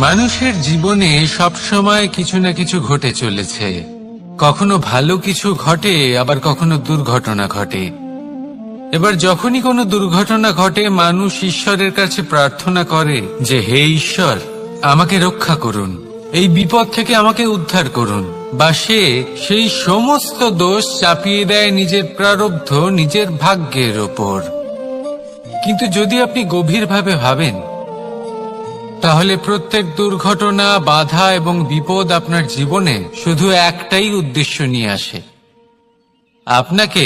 মানুষের জীবনে সবসময় কিছু না কিছু ঘটে চলেছে। কখনো ভালো কিছু ঘটে, আবার কখনো দুর্ঘটনা ঘটে। এবার যখনই কোনো দুর্ঘটনা ঘটে, মানুষ ঈশ্বরের কাছে প্রার্থনা করে যে হে ঈশ্বর, আমাকে রক্ষা করুন, এই বিপদ থেকে আমাকে উদ্ধার করুন। বা সে সেই সমস্ত দোষ চাপিয়ে দেয় নিজের প্রারব্ধ, নিজের ভাগ্যের ওপর। কিন্তু যদি আপনি গভীরভাবে ভাবেন, তাহলে প্রত্যেক দুর্ঘটনা, বাধা এবং বিপদ আপনার জীবনে শুধু একটাই উদ্দেশ্য নিয়ে আসে, আপনাকে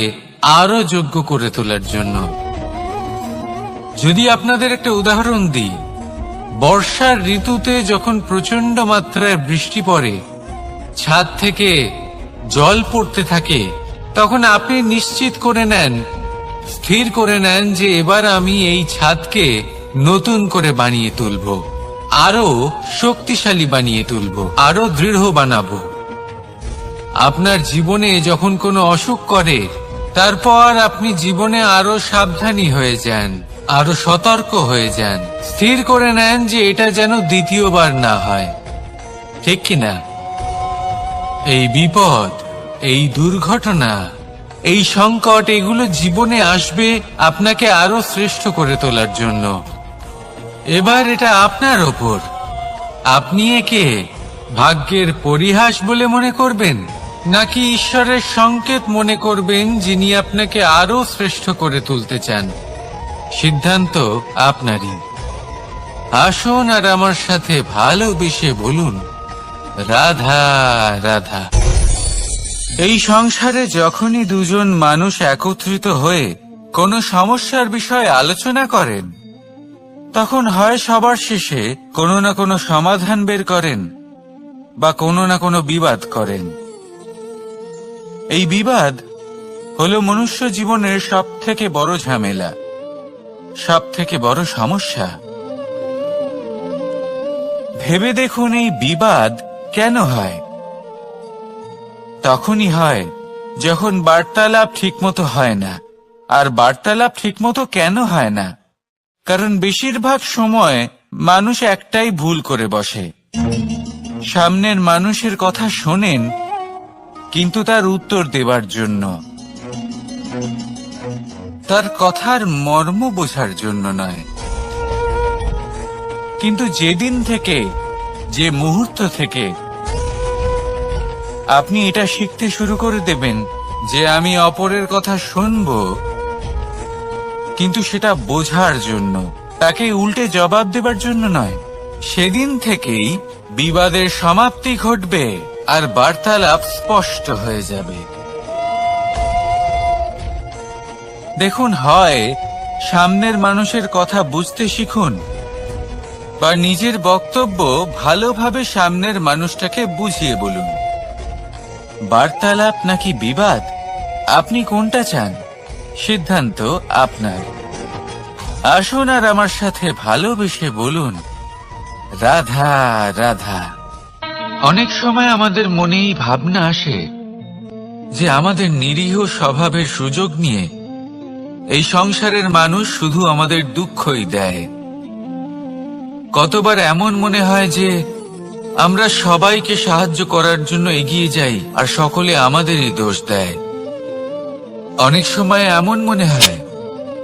আরো যোগ্য করে তোলার জন্য। যদি আপনাদের একটা উদাহরণ দিই, বর্ষার ঋতুতে যখন প্রচন্ড মাত্রায় বৃষ্টি পড়ে, ছাদ থেকে জল পড়তে থাকে, তখন আপনি নিশ্চিত করে নেন, স্থির করে নেন যে এবার আমি এই ছাদকে নতুন করে বানিয়ে তুলব, আরো শক্তিশালী বানিয়ে তুলব, আরো দৃঢ় বানাবো। আপনার জীবনে যখন কোনো অসুখ করে, তারপর আপনি জীবনে আরো সাবধানী হয়ে যান, আরো সতর্ক হয়ে যান, স্থির করে নেন যে এটা যেন দ্বিতীয়বার না হয়, ঠিক কিনা? এই বিপদ, এই দুর্ঘটনা, এই সংকট, এগুলো জীবনে আসবে আপনাকে আরো শ্রেষ্ঠ করে তোলার জন্য। এবার এটা আপনার ওপর। আপনি একে ভাগ্যের পরিহাস বলে মনে করবেন, নাকি ঈশ্বরের সংকেত মনে করবেন, যিনি আপনাকে আরো শ্রেষ্ঠ করে তুলতে চান? সিদ্ধান্ত আপনারই। আসুন আর আমার সাথে ভালোবেসে বলুন, রাধা রাধা। এই সংসারে যখনই দুজন মানুষ একত্রিত হয়ে কোনো সমস্যার বিষয়ে আলোচনা করেন, তখন হয় সবার শেষে কোনো না কোনো সমাধান বের করেন, বা কোনো না কোনো বিবাদ করেন। এই বিবাদ হলো মনুষ্য জীবনের সব থেকে বড় ঝামেলা, সব থেকে বড় সমস্যা। ভেবে দেখুন, এই বিবাদ কেন হয়? তখনই হয় যখন বার্তালাপ ঠিকমতো হয় না। আর বার্তালাপ ঠিকমতো কেন হয় না? কারণ বেশিরভাগ সময় মানুষ একটাই ভুল করে বসে। সামনের মানুষের কথা শোনেন, কিন্তু তার উত্তর দেবার জন্য, তার কথার মর্ম বোঝার জন্য নয়। কিন্তু যেদিন থেকে, যে মুহূর্ত থেকে আপনি এটা শিখতে শুরু করে দেবেন যে আমি অপরের কথা শুনব, কিন্তু সেটা বোঝার জন্য, তাকে উল্টে জবাব দেবার জন্য নয়, সেদিন থেকেই বিবাদের সমাপ্তি ঘটবে আর বার্তালাপ স্পষ্ট হয়ে যাবে। দেখুন, হয় সামনের মানুষের কথা বুঝতে শিখুন, বা নিজের বক্তব্য ভালোভাবে সামনের মানুষটাকে বুঝিয়ে বলুন। বার্তালাপ নাকি বিবাদ, আপনি কোনটা চান? সিদ্ধান্ত আপনার। আসুন আর আমার সাথে ভালোবেসে বলুন, রাধা রাধা। অনেক সময় আমাদের মনেই ভাবনা আসে যে আমাদের নিরীহ স্বভাবের সুযোগ নিয়ে এই সংসারের মানুষ শুধু আমাদের দুঃখই দেয়। কতবার এমন মনে হয় যে আমরা সবাইকে সাহায্য করার জন্য এগিয়ে যাই, আর সকলে আমাদেরই দোষ দেয়। অনেক সময় এমন মনে হয়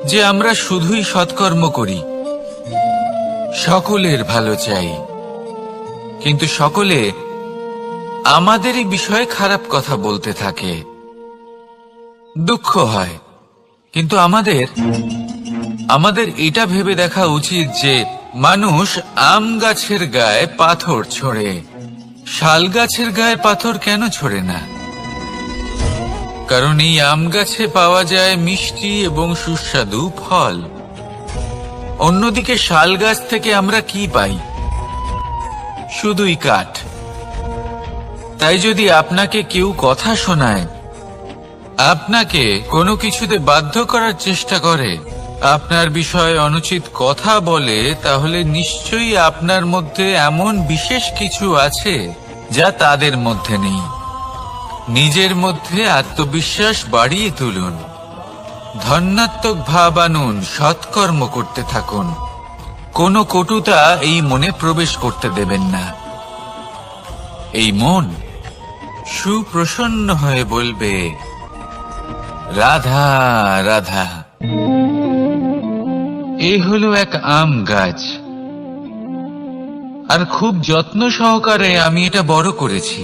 যে আমরা শুধুই সৎকর্ম করি, সকলের ভালো চাই, কিন্তু সকলে আমাদেরই বিষয়ে খারাপ কথা বলতে থাকে। দুঃখ হয়, কিন্তু আমাদের এটা ভেবে দেখা উচিত যে মানুষ আম গাছের গায়ে পাথর ছোড়ে, শাল গাছের গায়ে পাথর কেন ছোড়ে না? কারণ এই আম গাছে পাওয়া যায় মিষ্টি এবং সুস্বাদু ফল। অন্যদিকে শাল গাছ থেকে আমরা কি পাই? শুধুই কাঠ। তাই যদি আপনাকে কেউ কথা শোনায়, আপনাকে কোনো কিছুতে বাধ্য করার চেষ্টা করে, আপনার বিষয়ে অনুচিত কথা বলে, তাহলে নিশ্চয়ই আপনার মধ্যে এমন বিশেষ কিছু আছে যা তাদের মধ্যে নেই। নিজের মধ্যে আত্মবিশ্বাস বাড়িয়ে তুলুন, ধন্যাত্মক ভাব আনুন, সৎকর্ম করতে থাকুন, কোনো কটুতা এই মনে প্রবেশ করতে দেবেন না। এই মন সুপ্রসন্ন হয়ে বলবে, রাধা রাধা। এ হলো এক আম গাছ, আর খুব যত্ন সহকারে আমি এটা বড় করেছি।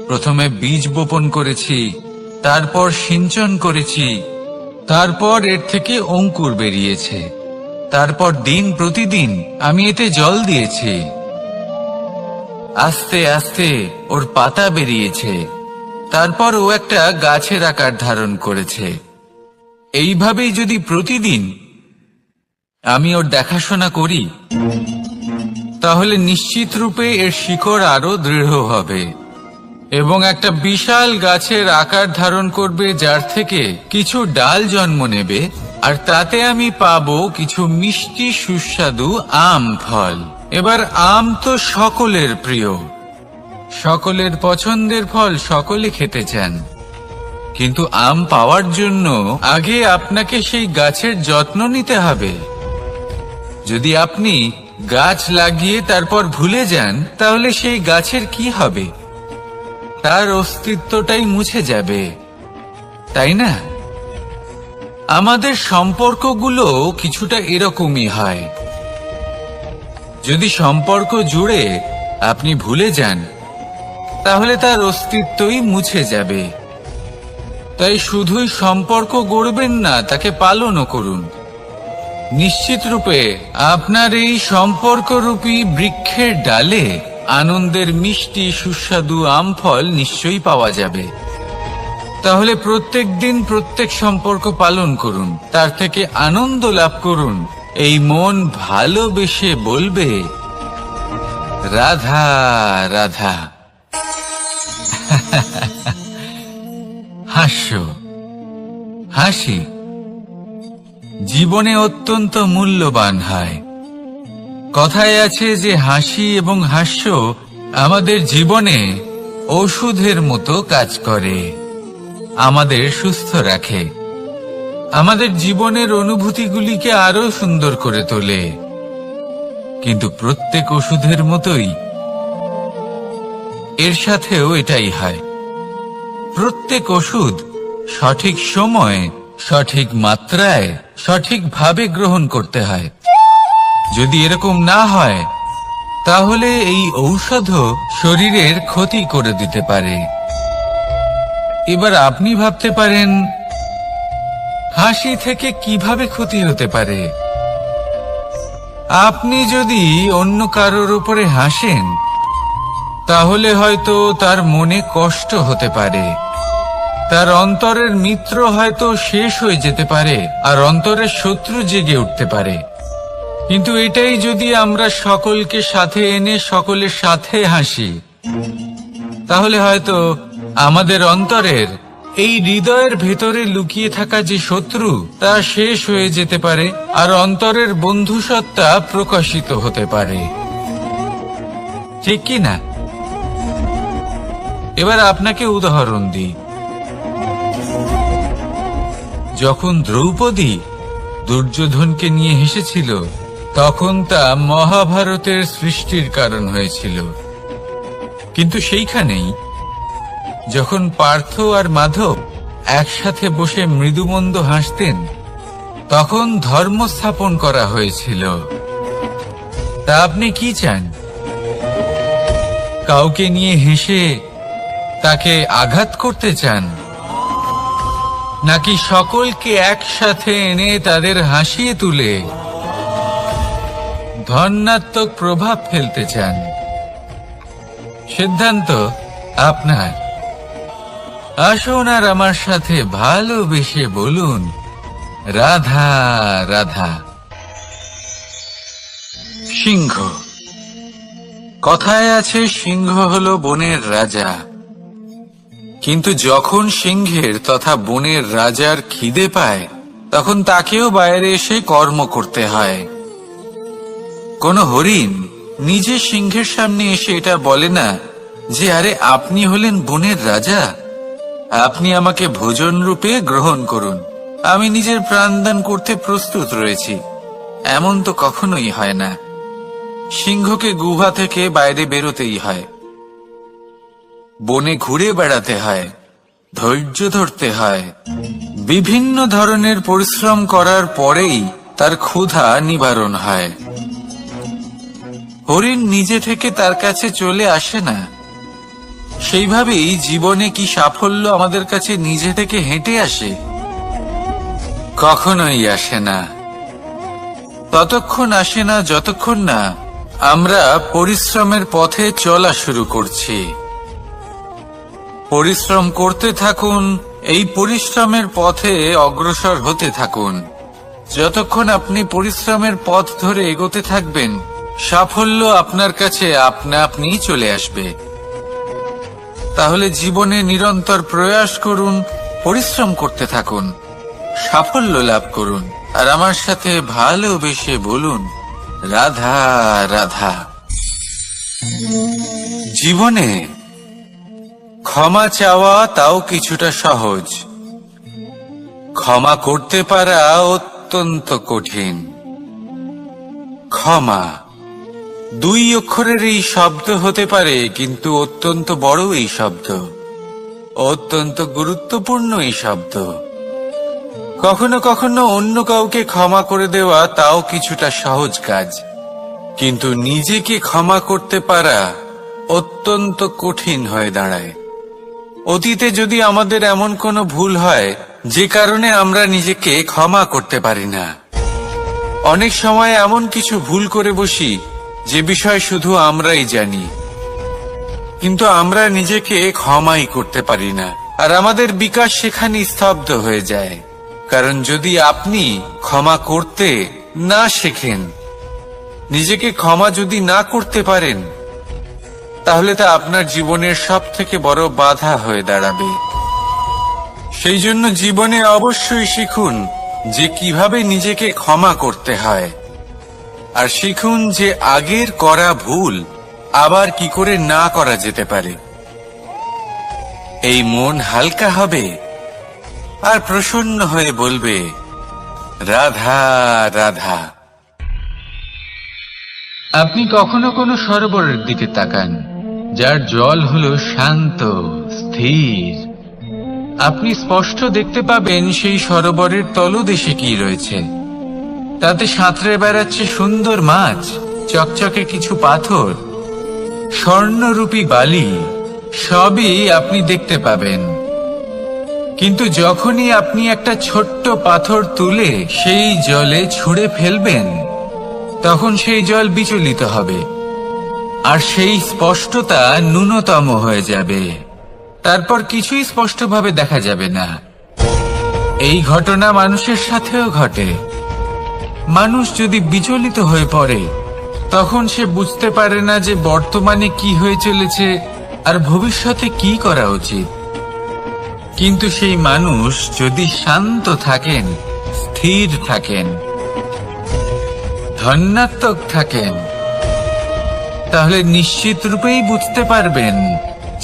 প্রথমে বীজ বপন করেছি, তারপর সিঞ্চন করেছি, তারপর এর থেকে অঙ্কুর বেরিয়েছে, তারপর দিন প্রতিদিন আমি এতে জল দিয়েছি। আস্তে আস্তে ওর পাতা বেরিয়েছে, তারপর ও একটা গাছের আকার ধারণ করেছে। এইভাবেই যদি প্রতিদিন আমি ওর দেখাশোনা করি, তাহলে নিশ্চিত রূপে এর শিকড় আরো দৃঢ় হবে এবং একটা বিশাল গাছের আকার ধারণ করবে, যার থেকে কিছু ডাল জন্ম নেবে, আর তাতে আমি পাবো কিছু মিষ্টি সুস্বাদু আম ফল। এবার আম তো সকলের প্রিয়, সকলের পছন্দের ফল, সকলে খেতে চান। কিন্তু আম পাওয়ার জন্য আগে আপনাকে সেই গাছের যত্ন নিতে হবে। যদি আপনি গাছ লাগিয়ে তারপর ভুলে যান, তাহলে সেই গাছের কি হবে? তার অস্তিত্বটাই মুছে যাবে, তাই না? আমাদের সম্পর্কগুলো কিছুটা এরকমই হয়। যদি সম্পর্ক জুড়ে আপনি ভুলে যান, তাহলে তার অস্তিত্বই মুছে যাবে। তাই শুধুই সম্পর্ক গড়বেন না, তাকে পালনও করুন। নিশ্চিত রূপে আপনার এই সম্পর্করূপী বৃক্ষের ডালে আনন্দের মিষ্টি সুস্বাদু আম ফল নিশ্চয়ই পাওয়া যাবে। তাহলে প্রত্যেক দিন প্রত্যেক সম্পর্ক পালন করুন, তার থেকে আনন্দ লাভ করুন। এই মন ভালোবেসে বলবে, রাধা রাধা। হাস্য, হাসি জীবনে অত্যন্ত মূল্যবান হয়। কথায় আছে যে হাসি এবং হাস্য আমাদের জীবনে ওষুধের মতো কাজ করে, আমাদের সুস্থ রাখে, আমাদের জীবনের অনুভূতিগুলিকে আরো সুন্দর করে তোলে। কিন্তু প্রত্যেক ওষুধের মতোই এর সাথেও এটাই হয়। প্রত্যেক ওষুধ সঠিক সময়, সঠিক মাত্রায়, সঠিকভাবে গ্রহণ করতে হয়। যদি এরকম না হয়, তাহলে এই ঔষধও শরীরের ক্ষতি করে দিতে পারে। এবার আপনি ভাবতে পারেন, হাসি থেকে কিভাবে ক্ষতি হতে পারে? আপনি যদি অন্য কারোর উপরে হাসেন, তাহলে হয়তো তার মনে কষ্ট হতে পারে, তার অন্তরের মিত্র হয়তো শেষ হয়ে যেতে পারে, আর অন্তরের শত্রু জেগে উঠতে পারে। কিন্তু এটাই যদি আমরা সকলকে সাথে এনে সকলের সাথে হাসি, তাহলে হয়তো আমাদের অন্তরের এই হৃদয়ের ভেতরে লুকিয়ে থাকা যে শত্রু, তা শেষ হয়ে যেতে পারে, আর অন্তরের বন্ধুসত্তা প্রকাশিত হতে পারে। ঠিক কি না? এবার আপনাকে উদাহরণ দিই। যখন দ্রৌপদী দুর্যোধনকে নিয়ে হেসেছিল, তখন তা মহাভারতের সৃষ্টির কারণ হয়েছিল। কিন্তু সেইখানেই যখন পার্থ আর মাধব একসাথে বসে মৃদুমন্দ হাসতেন, তখন ধর্ম স্থাপন করা হয়েছিল। তা আপনি কি চান? কাউকে নিয়ে হেসে তাকে আঘাত করতে চান, নাকি সকলকে একসাথে এনে তাদের হাসিয়ে তুলে ধনাত্মক প্রভাব ফেলতে চান? সিদ্ধান্ত আপনার। আসুন আর আমার সাথে ভালোবেসে বলুন, রাধা রাধা। সিংহ। কথায় আছে সিংহ হলো বনের রাজা। কিন্তু যখন সিংহের তথা বনের রাজার খিদে পায়, তখন তাকেও বাইরে এসে কর্ম করতে হয়। কোন হরিণ নিজে সিংহের সামনে এসে এটা বলে না যে, আরে আপনি হলেন বনের রাজা, আপনি আমাকে ভোজন রূপে গ্রহণ করুন, আমি নিজের প্রাণদান করতে প্রস্তুত রয়েছি। এমন তো কখনোই হয় না। সিংহকে গুহা থেকে বাইরে বেরোতেই হয়, বনে ঘুরে বেড়াতে হয়, ধৈর্য ধরতে হয়, বিভিন্ন ধরনের পরিশ্রম করার পরেই তার ক্ষুধা নিবারণ হয়। হরিণ নিজে থেকে তার কাছে চলে আসে না। সেইভাবেই জীবনে কি সাফল্য আমাদের কাছে নিজে থেকে হেঁটে আসে? কখনোই আসে না। ততক্ষণ আসে না যতক্ষণ না আমরা পরিশ্রমের পথে চলা শুরু করছি। পরিশ্রম করতে থাকুন, এই পরিশ্রমের পথে অগ্রসর হতে থাকুন। যতক্ষণ আপনি পরিশ্রমের পথ ধরে এগোতে থাকবেন, সাফল্য আপনার কাছে আপনা আপনি চলে আসবে। তাহলে জীবনে নিরন্তর প্রয়াস করুন, পরিশ্রম করতে থাকুন, সাফল্য লাভ করুন, আর আমার সাথে ভালোবেসে বলুন, রাধা রাধা। জীবনে ক্ষমা চাওয়া তাও কিছুটা সহজ, ক্ষমা করতে পারা অত্যন্ত কঠিন। ক্ষমা 2 অক্ষরের এই শব্দ হতে পারে, কিন্তু অত্যন্ত বড় এই শব্দ, অত্যন্ত গুরুত্বপূর্ণ এই শব্দ। কখনো কখনো অন্য কাউকে ক্ষমা করে দেওয়া তাও কিছুটা সহজ কাজ, কিন্তু নিজেকে ক্ষমা করতে পারা অত্যন্ত কঠিন হয়ে দাঁড়ায়। অতীতে যদি আমাদের এমন কোনো ভুল হয় যে কারণে আমরা নিজেকে ক্ষমা করতে পারি না, অনেক সময় এমন কিছু ভুল করে বসি যে বিষয় শুধু আমরাই জানি, কিন্তু আমরা নিজেকে ক্ষমাই করতে পারি না, আর আমাদের বিকাশ সেখানে স্তব্ধ হয়ে যায়। কারণ যদি আপনি ক্ষমা করতে না শেখেন, নিজেকে ক্ষমা যদি না করতে পারেন, তাহলে তা আপনার জীবনের সবথেকে বড় বাধা হয়ে দাঁড়াবে। সেই জন্য জীবনে অবশ্যই শিখুন যে কিভাবে নিজেকে ক্ষমা করতে হয়, আর শিখুন যে আগের করা ভুল আবার কি করে না করা যেতে পারে। এই মন হালকা হবে আর প্রসন্ন হয়ে বলবে, রাধা রাধা। আপনি কখনো কোনো সরোবরের দিকে তাকান, যার জল হলো শান্ত, স্থির। আপনি স্পষ্ট দেখতে পাবেন সেই সরোবরের তলদেশে কি রয়েছে। তাতে সাঁতরে বেড়াচ্ছে সুন্দর মাছ, চকচকে কিছু পাথর, স্বর্ণরূপী বালি, সবই আপনি দেখতে পাবেন। কিন্তু যখনই আপনি একটা ছোট্ট পাথর তুলে সেই জলে ছুঁড়ে ফেলবেন, তখন সেই জল বিচলিত হবে, আর সেই স্পষ্টতা ন্যূনতম হয়ে যাবে। তারপর কিছুই স্পষ্টভাবে দেখা যাবে না। এই ঘটনা মানুষের সাথেও ঘটে। মানুষ যদি বিচলিত হয়ে পড়ে, তখন সে বুঝতে পারে না যে বর্তমানে কি হয়ে চলেছে আর ভবিষ্যতে কি করা উচিত। কিন্তু সেই মানুষ যদি শান্ত থাকেন, স্থির থাকেন, ধন্যাত্মক থাকেন, তাহলে নিশ্চিত রূপেই বুঝতে পারবেন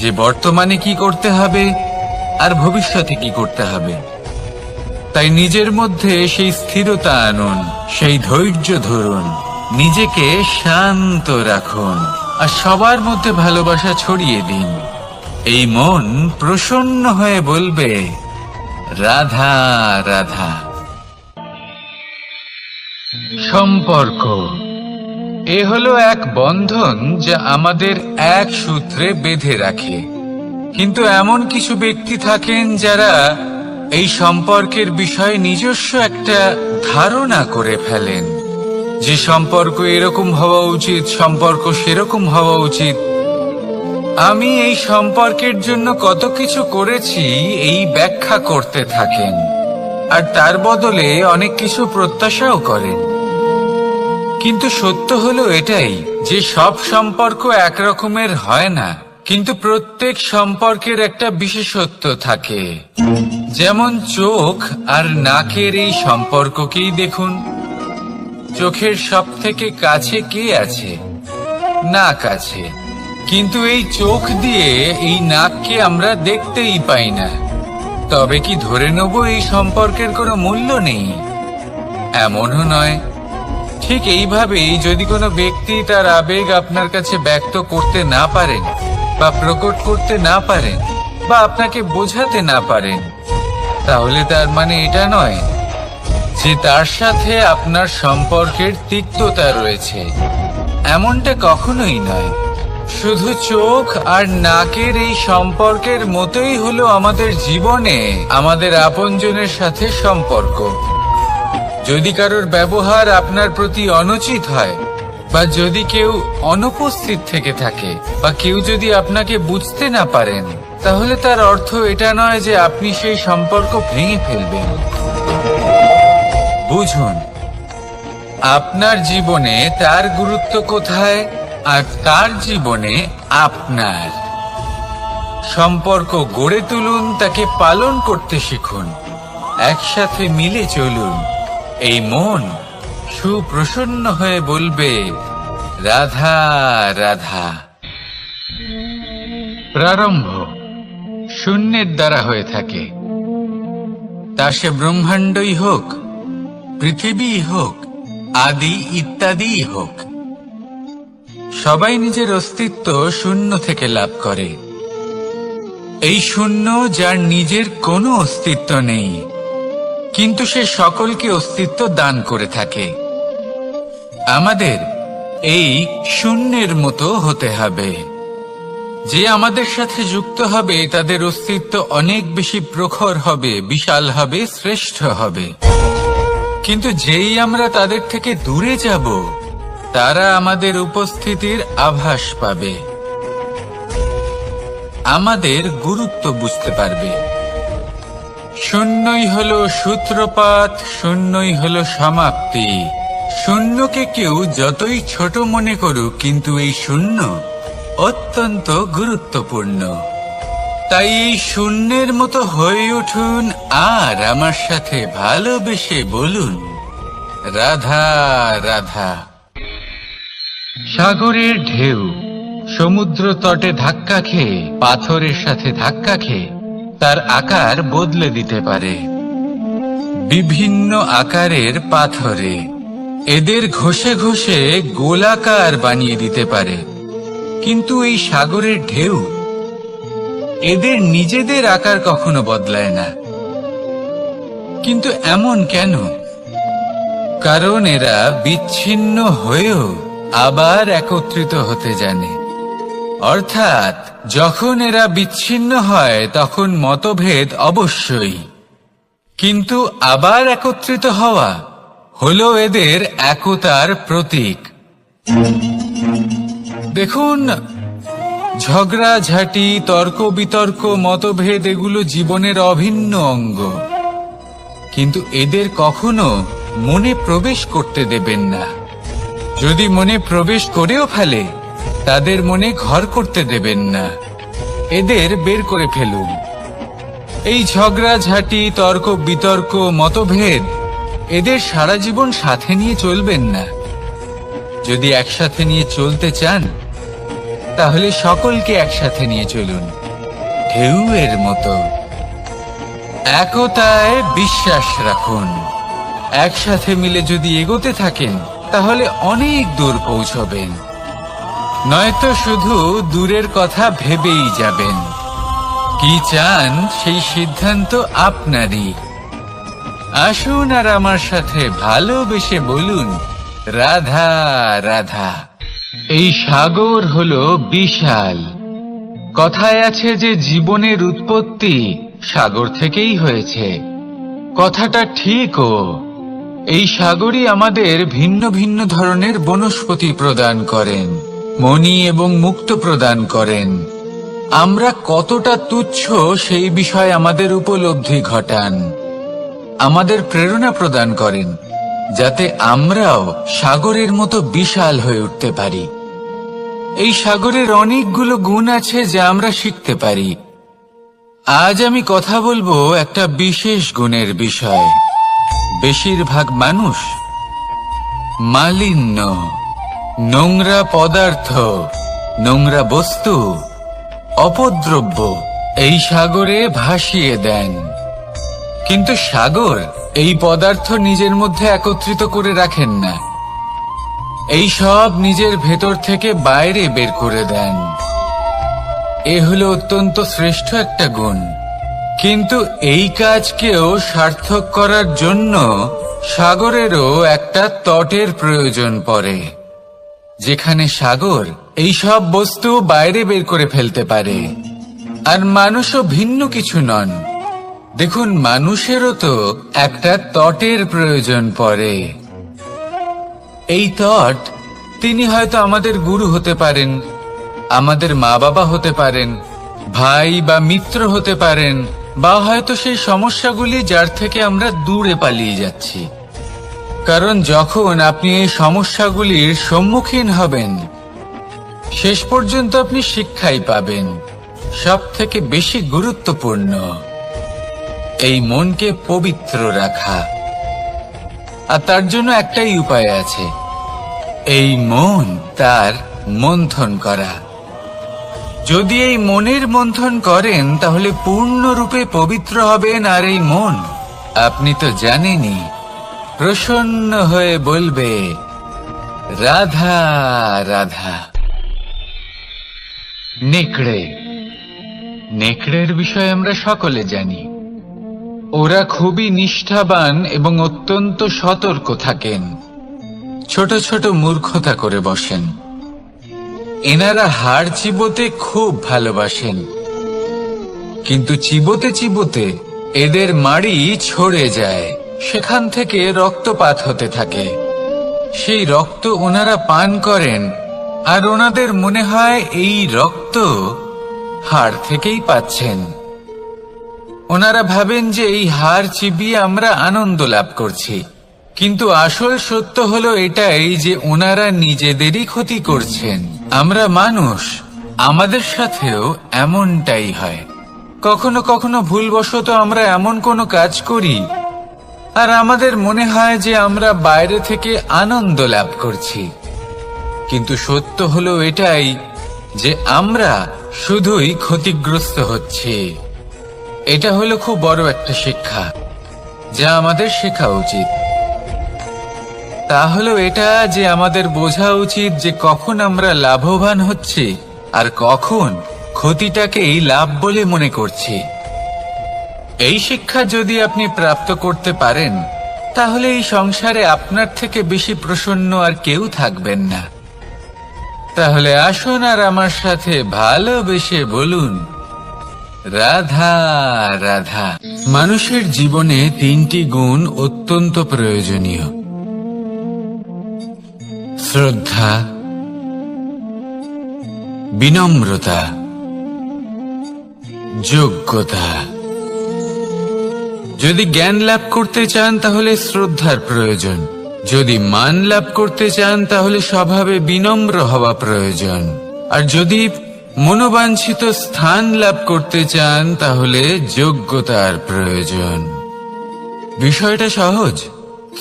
যে বর্তমানে কি করতে হবে আর ভবিষ্যতে কি করতে হবে। তাই নিজের মধ্যে সেই স্থিরতা আনুন, সেই ধৈর্য ধরুন, নিজেকে শান্ত রাখুন, আর সবার মধ্যে ভালোবাসা ছড়িয়ে দিন। এই মন প্রসন্ন হয়ে বলবে, রাধা রাধা। সম্পর্ক এ হলো এক বন্ধন যা আমাদের এক সূত্রে বেঁধে রাখে। কিন্তু এমন কিছু ব্যক্তি থাকেন যারা এই সম্পর্কের বিষয়ে নিজস্ব একটা ধারণা করে ফেলেন, যে সম্পর্ক এরকম হওয়া উচিত, সম্পর্ক সেরকম হওয়া উচিত। আমি এই সম্পর্কের জন্য কত কিছু করেছি এই ব্যাখ্যা করতে থাকেন, আর তার বদলে অনেক কিছু প্রত্যাশাও করেন। কিন্তু সত্য হলো এটাই যে সব সম্পর্ক একরকমের হয় না, কিন্তু প্রত্যেক সম্পর্কের একটা বিশেষত্ব থাকে। যেমন চোখ আর নাকের এই সম্পর্ককেই দেখুন। চোখের সব থেকে কাছে কে আছে? নাক আছে, কিন্তু এই চোখ দিয়ে এই নাককে আমরা দেখতেই পাই না। তবে কি ধরে নেব এই সম্পর্কের কোনো মূল্য নেই? এমনও নয়। ঠিক এইভাবেই যদি কোনো ব্যক্তি তার আবেগ আপনার কাছে ব্যক্ত করতে না পারেন বা প্রকট করতে না পারেন বা আপনাকে বোঝাতে না পারেন, তাহলে তার মানে এটা নয় যে তার সাথে আপনার সম্পর্কের তিক্ততা রয়েছে। এমনটা কখনোই নয়। শুধু চোখ আর নাকের এই সম্পর্কের মতোই হলো আমাদের জীবনে আমাদের আপনজনের সাথে সম্পর্ক। যদি কারোর ব্যবহার আপনার প্রতি অনুচিত হয় বা যদি কেউ অনুপস্থিত থেকে থাকে বা কেউ যদি আপনাকে বুঝতে না পারেন, তাহলে তার অর্থ এটা নয় যে আপনি সেই সম্পর্ক ভেঙে ফেলবেন। বুঝুন, আপনার জীবনে তার গুরুত্ব কোথায় আর তার জীবনে আপনার। সম্পর্ক গড়ে তুলুন, তাকে পালন করতে শিখুন, একসাথে মিলে চলুন। এই মন সুপ্রসন্ন হয়ে বলবে, রাধা রাধা। প্রারম্ভ শূন্যের দ্বারা হয়ে থাকে, তা সে ব্রহ্মাণ্ডই হোক, পৃথিবী হোক, আদি ইত্যাদি হোক। সবাই নিজের অস্তিত্ব শূন্য থেকে লাভ করে। এই শূন্য যার নিজের কোনো অস্তিত্ব নেই, কিন্তু সে সকলকে অস্তিত্ব দান করে থাকে। আমাদের এই শূন্যের মতো হতে হবে। যে আমাদের সাথে যুক্ত হবে তাদের অস্তিত্ব অনেক বেশি প্রখর হবে, বিশাল হবে, শ্রেষ্ঠ হবে। কিন্তু যেই আমরা তাদের থেকে দূরে যাব, তারা আমাদের উপস্থিতির আভাস পাবে, আমাদের গুরুত্ব বুঝতে পারবে। শূন্যই হলো সূত্রপাত, শূন্যই হলো সমাপ্তি। শূন্যকে কেউ যতই ছোট মনে করুক, কিন্তু এই শূন্য অত্যন্ত গুরুত্বপূর্ণ। তাই এই শূন্যের মতো হয়ে উঠুন আর আমার সাথে ভালোবেসে বলুন, রাধা রাধা। সাগরের ঢেউ সমুদ্র তটে ধাক্কা খেয়ে, পাথরের সাথে ধাক্কা খেয়ে তার আকার বদলে দিতে পারে। বিভিন্ন আকারের পাথরে এদের ঘষে ঘষে গোলাকার বানিয়ে দিতে পারে। কিন্তু এই সাগরের ঢেউ এদের নিজেদের আকার কখনো বদলায় না। কিন্তু এমন কেন? কারণ এরা বিচ্ছিন্ন হয়েও আবার একত্রিত হতে জানে। অর্থাৎ যখন এরা বিচ্ছিন্ন হয় তখন মতভেদ অবশ্যই, কিন্তু আবার একত্রিত হওয়া হলো এদের একতার প্রতীক। দেখুন, ঝগড়াঝাঁটি, তর্ক বিতর্ক, মতভেদ এগুলো জীবনের অভিন্ন অঙ্গ, কিন্তু এদের কখনো মনে প্রবেশ করতে দেবেন না। যদি মনে প্রবেশ করেও ফেলে, তাদের মনে ঘর করতে দেবেন না, এদের বের করে ফেলুন। এই ঝগড়াঝাঁটি, তর্ক বিতর্ক, মতভেদ এদের সারা জীবন সাথে নিয়ে চলবেন না। যদি একসাথে নিয়ে চলতে চান, তাহলে সকলকে একসাথে নিয়ে চলুন, ঢেউয়ের মতো। একতায় বিশ্বাস রাখুন। একসাথে মিলে যদি এগোতে থাকেন, তাহলে অনেক দূর পৌঁছবেন। নয়তো শুধু দূরের কথা ভেবেই যাবেন। কি চান সেই সিদ্ধান্ত আপনারই। আসুন আর আমার সাথে ভালোবেসে বলুন, রাধা রাধা। এই সাগর হলো বিশাল। কথায় আছে যে জীবনের উৎপত্তি সাগর থেকেই হয়েছে। কথাটা ঠিকও। এই সাগরই আমাদের ভিন্ন ভিন্ন ধরনের বনস্পতি প্রদান করেন, মণি এবং মুক্ত প্রদান করেন। আমরা কতটা তুচ্ছ সেই বিষয়ে আমাদের উপলব্ধি ঘটান, আমাদের প্রেরণা প্রদান করেন, যাতে আমরাও সাগরের মতো বিশাল হয়ে উঠতে পারি। এই সাগরের অনেকগুলো গুণ আছে যা আমরা শিখতে পারি। আজ আমি কথা বলবো একটা বিশেষ গুণের বিষয়। বেশিরভাগ মানুষ মালিন্য, নোংরা পদার্থ, নোংরা বস্তু, অপদ্রব্য এই সাগরে ভাসিয়ে দেন। কিন্তু সাগর এই পদার্থ নিজের মধ্যে একত্রিত করে রাখেন না, এই সব নিজের ভেতর থেকে বাইরে বের করে দেন। এ হলো অত্যন্ত শ্রেষ্ঠ একটা গুণ। কিন্তু এই কাজকেও সার্থক করার জন্য সাগরেরও একটা তটের প্রয়োজন পড়ে, যেখানে সাগর এই সব বস্তু বাইরে বের করে ফেলতে পারে। আর মানুষও ভিন্ন কিছু নন। দেখুন, মানুষেরও তো একটা তটের প্রয়োজন পড়ে। এই তট, তিনি হয়তো আমাদের গুরু হতে পারেন, আমাদের মা বাবা হতে পারেন, ভাই বা মিত্র হতে পারেন, বা হয়তো সেই সমস্যাগুলি যার থেকে আমরা দূরে পালিয়ে যাচ্ছি। কারণ যখন আপনি এই সমস্যাগুলির সম্মুখীন হবেন, শেষ পর্যন্ত আপনি শিক্ষাই পাবেন। সব থেকে বেশি গুরুত্বপূর্ণ এই মনকে পবিত্র রাখা। আর তার জন্য একটাই উপায় আছে, এই মন তার মন্থন করা। যদি এই মনের মন্থন করেন তাহলে পূর্ণরূপে পবিত্র হবেন। আর এই মন, আপনি তো জানেনই, প্রসন্ন হয়ে বলবে রাধা রাধা। নেকড়ে, নেকড়ের বিষয়ে আমরা সকলে জানি। ওরা খুবই নিষ্ঠাবান এবং অত্যন্ত সতর্ক থাকেন। ছোট ছোট মূর্খতা করে বসেন। এনারা হাড় চিবোতে খুব ভালোবাসেন, কিন্তু চিবোতে চিবোতে এদের মাড়ি ছড়ে যায়। সেখান থেকে রক্তপাত হতে থাকে। সেই রক্ত ওনারা পান করেন, আর ওনাদের মনে হয় এই রক্ত হাড় থেকেই পাচ্ছেন। ওনারা ভাবেন যে এই হাড় চিবিয়ে আমরা আনন্দ লাভ করছি, কিন্তু আসল সত্য হলো এটাই যে ওনারা নিজেদেরই ক্ষতি করছেন। আমরা মানুষ, আমাদের সাথেও এমনটাই হয়। কখনো কখনো ভুলবশত আমরা এমন কোনো কাজ করি, আর আমাদের মনে হয় যে আমরা বাইরে থেকে আনন্দ লাভ করছি, কিন্তু সত্য হলো এটাই যে আমরা শুধুই ক্ষতিগ্রস্ত হচ্ছি। এটা হলো খুব বড় একটা শিক্ষা, যা আমাদের শেখা উচিত। তা হলো এটা যে আমাদের বোঝা উচিত যে কখন আমরা লাভবান হচ্ছি আর কখন ক্ষতিটাকেই লাভ বলে মনে করছি। এই শিক্ষা যদি আপনি প্রাপ্ত করতে পারেন, তাহলে এই সংসারে আপনার থেকে বেশি প্রসন্ন আর কেউ থাকবেন না। তাহলে আসুন আর আমার সাথে ভালোবেসে বলুন রাধা রাধা। মানুষের জীবনে তিনটি গুণ অত্যন্ত প্রয়োজনীয়: শ্রদ্ধা, বিনম্রতা, যোগ্যতা। যদি জ্ঞান লাভ করতে চান তাহলে শ্রদ্ধার প্রয়োজন। যদি মান লাভ করতে চান তাহলে স্বভাবে বিনম্র হওয়া প্রয়োজন। আর যদি মনোবাঞ্ছিত স্থান লাভ করতে চান তাহলে যোগ্যতার প্রয়োজন। বিষয়টা সহজ।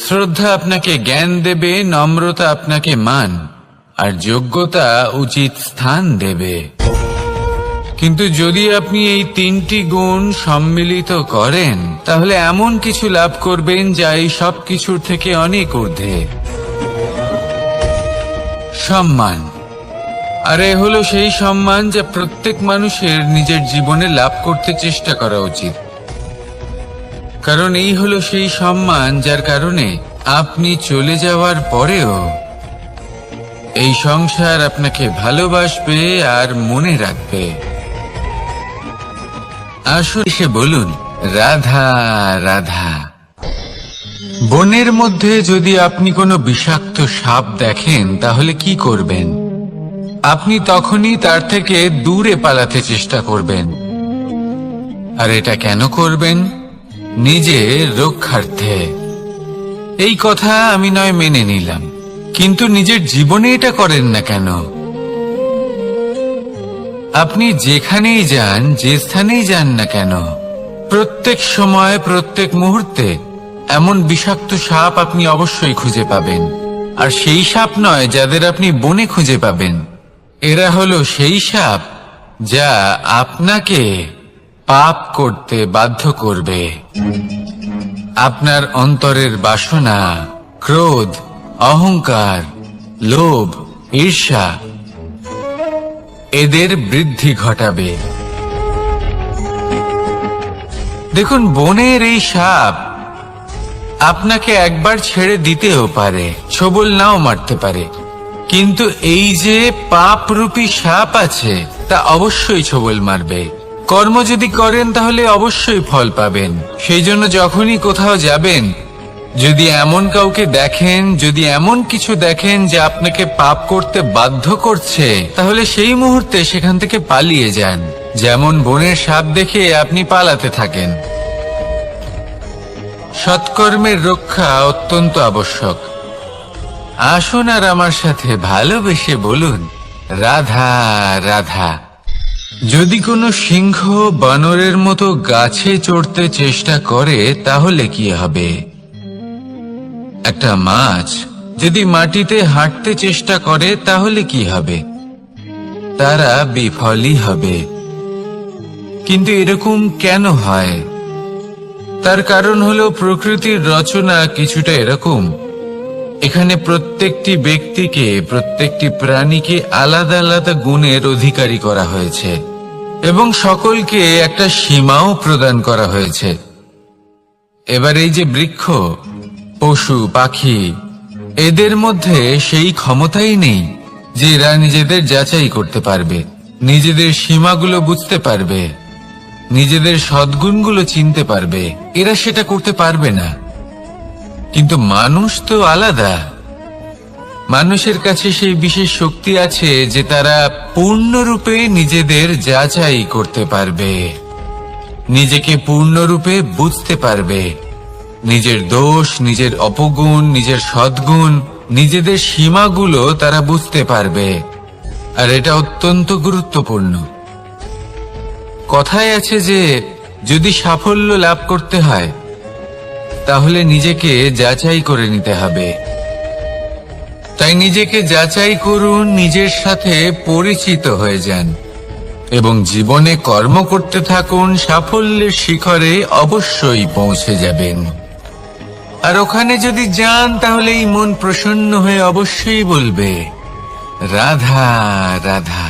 শ্রদ্ধা আপনাকে জ্ঞান দেবে, নম্রতা আপনাকে মান, আর যোগ্যতা উচিত স্থান দেবে। কিন্তু যদি আপনি এই তিনটি গুণ সম্মিলিত করেন, তাহলে এমন কিছু লাভ করবেন যা এই সব কিছুর থেকে অনেক ঊর্ধ্বে: সম্মান। আর এ হলো সেই সম্মান যা প্রত্যেক মানুষের নিজের জীবনে লাভ করতে চেষ্টা করা উচিত। কারণ এই হলো সেই সম্মান যার কারণে আপনি চলে যাওয়ার পরেও এই সংসার আপনাকে ভালোবাসবে আর মনে রাখবে। আসুন এসে বলুন রাধা রাধা। বনের মধ্যে যদি আপনি কোনো বিষাক্ত সাপ দেখেন তাহলে কি করবেন? আপনি তখনই তার থেকে দূরে পালাতে চেষ্টা করবেন। আর এটা কেন করবেন? নিজের রক্ষার্থে। এই কথা আমি নয় মেনে নিলাম, কিন্তু নিজের জীবনে এটা করেন না কেন? আপনি যেখানেই যান, যে স্থানেই যান না কেন, প্রত্যেক সময় প্রত্যেক মুহূর্তে এমন বিষাক্ত সাপ আপনি অবশ্যই খুঁজে পাবেন। আর সেই সাপ নয় যাদের আপনি বনে খুঁজে পাবেন। এরা হলো সেই সাপ যা আপনাকে পাপ করতে বাধ্য করবে। আপনার অন্তরের বাসনা, ক্রোধ, অহংকার লোভ, ঈর্ষা এদের বৃদ্ধি ঘটাবে। দেখুন, বনের এই সাপ আপনাকে একবার ছেড়ে দিতেও পারে, ছোবল নাও মারতে পারে, কিন্তু এই যে পাপরূপী সাপ আছে তা অবশ্যই ছোবল মারবে। কর্ম যদি করেন তাহলে অবশ্যই ফল পাবেন। সেই জন্য যখনই কোথাও যাবেন, যদি এমন কাউকে দেখেন, যদি এমন কিছু দেখেন যে আপনাকে পাপ করতে বাধ্য করছে, তাহলে সেই মুহূর্তে সেখান থেকে পালিয়ে যান। যেমন বনের সাপ দেখে আপনি পালাতে থাকেন। সৎকর্মের রক্ষা অত্যন্ত আবশ্যক। আসুন আর আমার সাথে ভালোবেসে বলুন, রাধা রাধা। যদি কোনো সিংহ বানরের মতো গাছে চড়তে চেষ্টা করে তাহলে কি হবে? একটা মাছ যদি মাটিতে হাঁটতে চেষ্টা করে তাহলে কি হবে? তারা বিফলই হবে। কিন্তু এরকম কেন হয়? তার কারণ হলো প্রকৃতির রচনা কিছুটা এরকম। এখানে প্রত্যেকটি ব্যক্তিকে, প্রত্যেকটি প্রাণীকে আলাদা আলাদা গুণের অধিকারী করা হয়েছে এবং সকলকে একটা সীমাও প্রদান করা হয়েছে। এবার এই যে বৃক্ষ, পশু, পাখি, এদের মধ্যে সেই ক্ষমতাই নেই যে এরা নিজেদের যাচাই করতে পারবে, নিজেদের সীমাগুলো বুঝতে পারবে, নিজেদের সদ্গুণগুলো চিনতে পারবে। এরা সেটা করতে পারবে না। কিন্তু মানুষ তো আলাদা। মানুষের কাছে সেই বিশেষ শক্তি আছে যে তারা পূর্ণরূপে নিজেদের যাচাই করতে পারবে, নিজেকে পূর্ণরূপে বুঝতে পারবে, নিজের দোষ, নিজের অপগুণ, নিজের সদ্গুণ, নিজেদের সীমাগুলো তারা বুঝতে পারবে। আর এটা অত্যন্ত গুরুত্বপূর্ণ। কথায় আছে যে যদি সাফল্য লাভ করতে হয় তাহলে নিজেকে যাচাই করে নিতে হবে। তাই নিজেকে যাচাই করুন, নিজের সাথে পরিচিত হয়ে যান এবং জীবনে কর্ম করতে থাকুন। সাফল্যের শিখরে অবশ্যই পৌঁছে যাবেন। আর ওখানে যদি যান তাহলে এই মন প্রসন্ন হয়ে অবশ্যই বলবে, রাধা রাধা।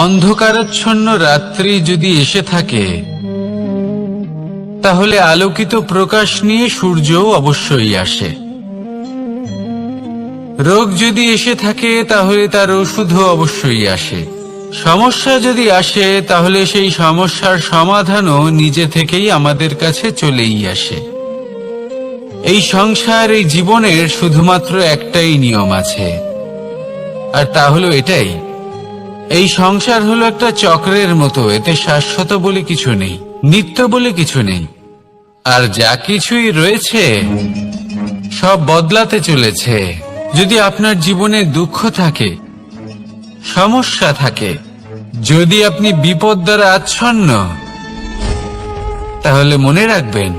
অন্ধকারাচ্ছন্ন রাত্রি যদি এসে থাকে তাহলে আলোকিত প্রকাশ নিয়ে সূর্যও অবশ্যই আসে। রোগ যদি এসে থাকে তাহলে তার ওষুধও অবশ্যই আসে। সমস্যা যদি আসে তাহলে সেই সমস্যার সমাধানও নিজে থেকেই আমাদের কাছে চলেই আসে। এই সংসার, এই জীবনের শুধুমাত্র একটাই নিয়ম আছে, আর তা হলো এটাই, এই সংসার হলো একটা চক্রের মতো। এতে শাশ্বত বলে কিছু নেই, নিত্য বলে কিছু নেই। আর যা কিছুই রয়েছে সব বদলাতে চলেছে। যদি আপনার জীবনে দুঃখ থাকে, সমস্যা থাকে, যদি আপনি বিপদ দ্বারা আচ্ছন্ন, তাহলে মনে রাখবেন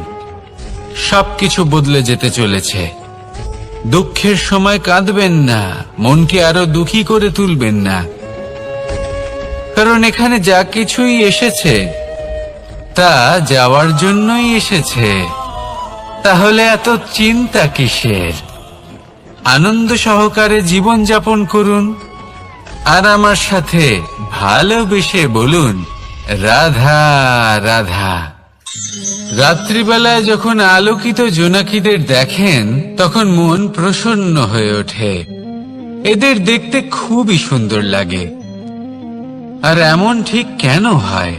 সবকিছু বদলে যেতে চলেছে। দুঃখের সময় কাঁদবেন না, মনকে আরো দুঃখী করে তুলবেন না, কারণ এখানে যা কিছুই এসেছে তা যাওয়ার জন্যই এসেছে। তাহলে এত চিন্তা কিসের? আনন্দ সহকারে জীবন যাপন করুন আর আমার সাথে ভালোবেসে বলুন, রাধা রাধা। রাত্রিবেলায় যখন আলোকিত জোনাকিদের দেখেন তখন মন প্রসন্ন হয়ে ওঠে। এদের দেখতে খুবই সুন্দর লাগে। আর এমন ঠিক কেন হয়?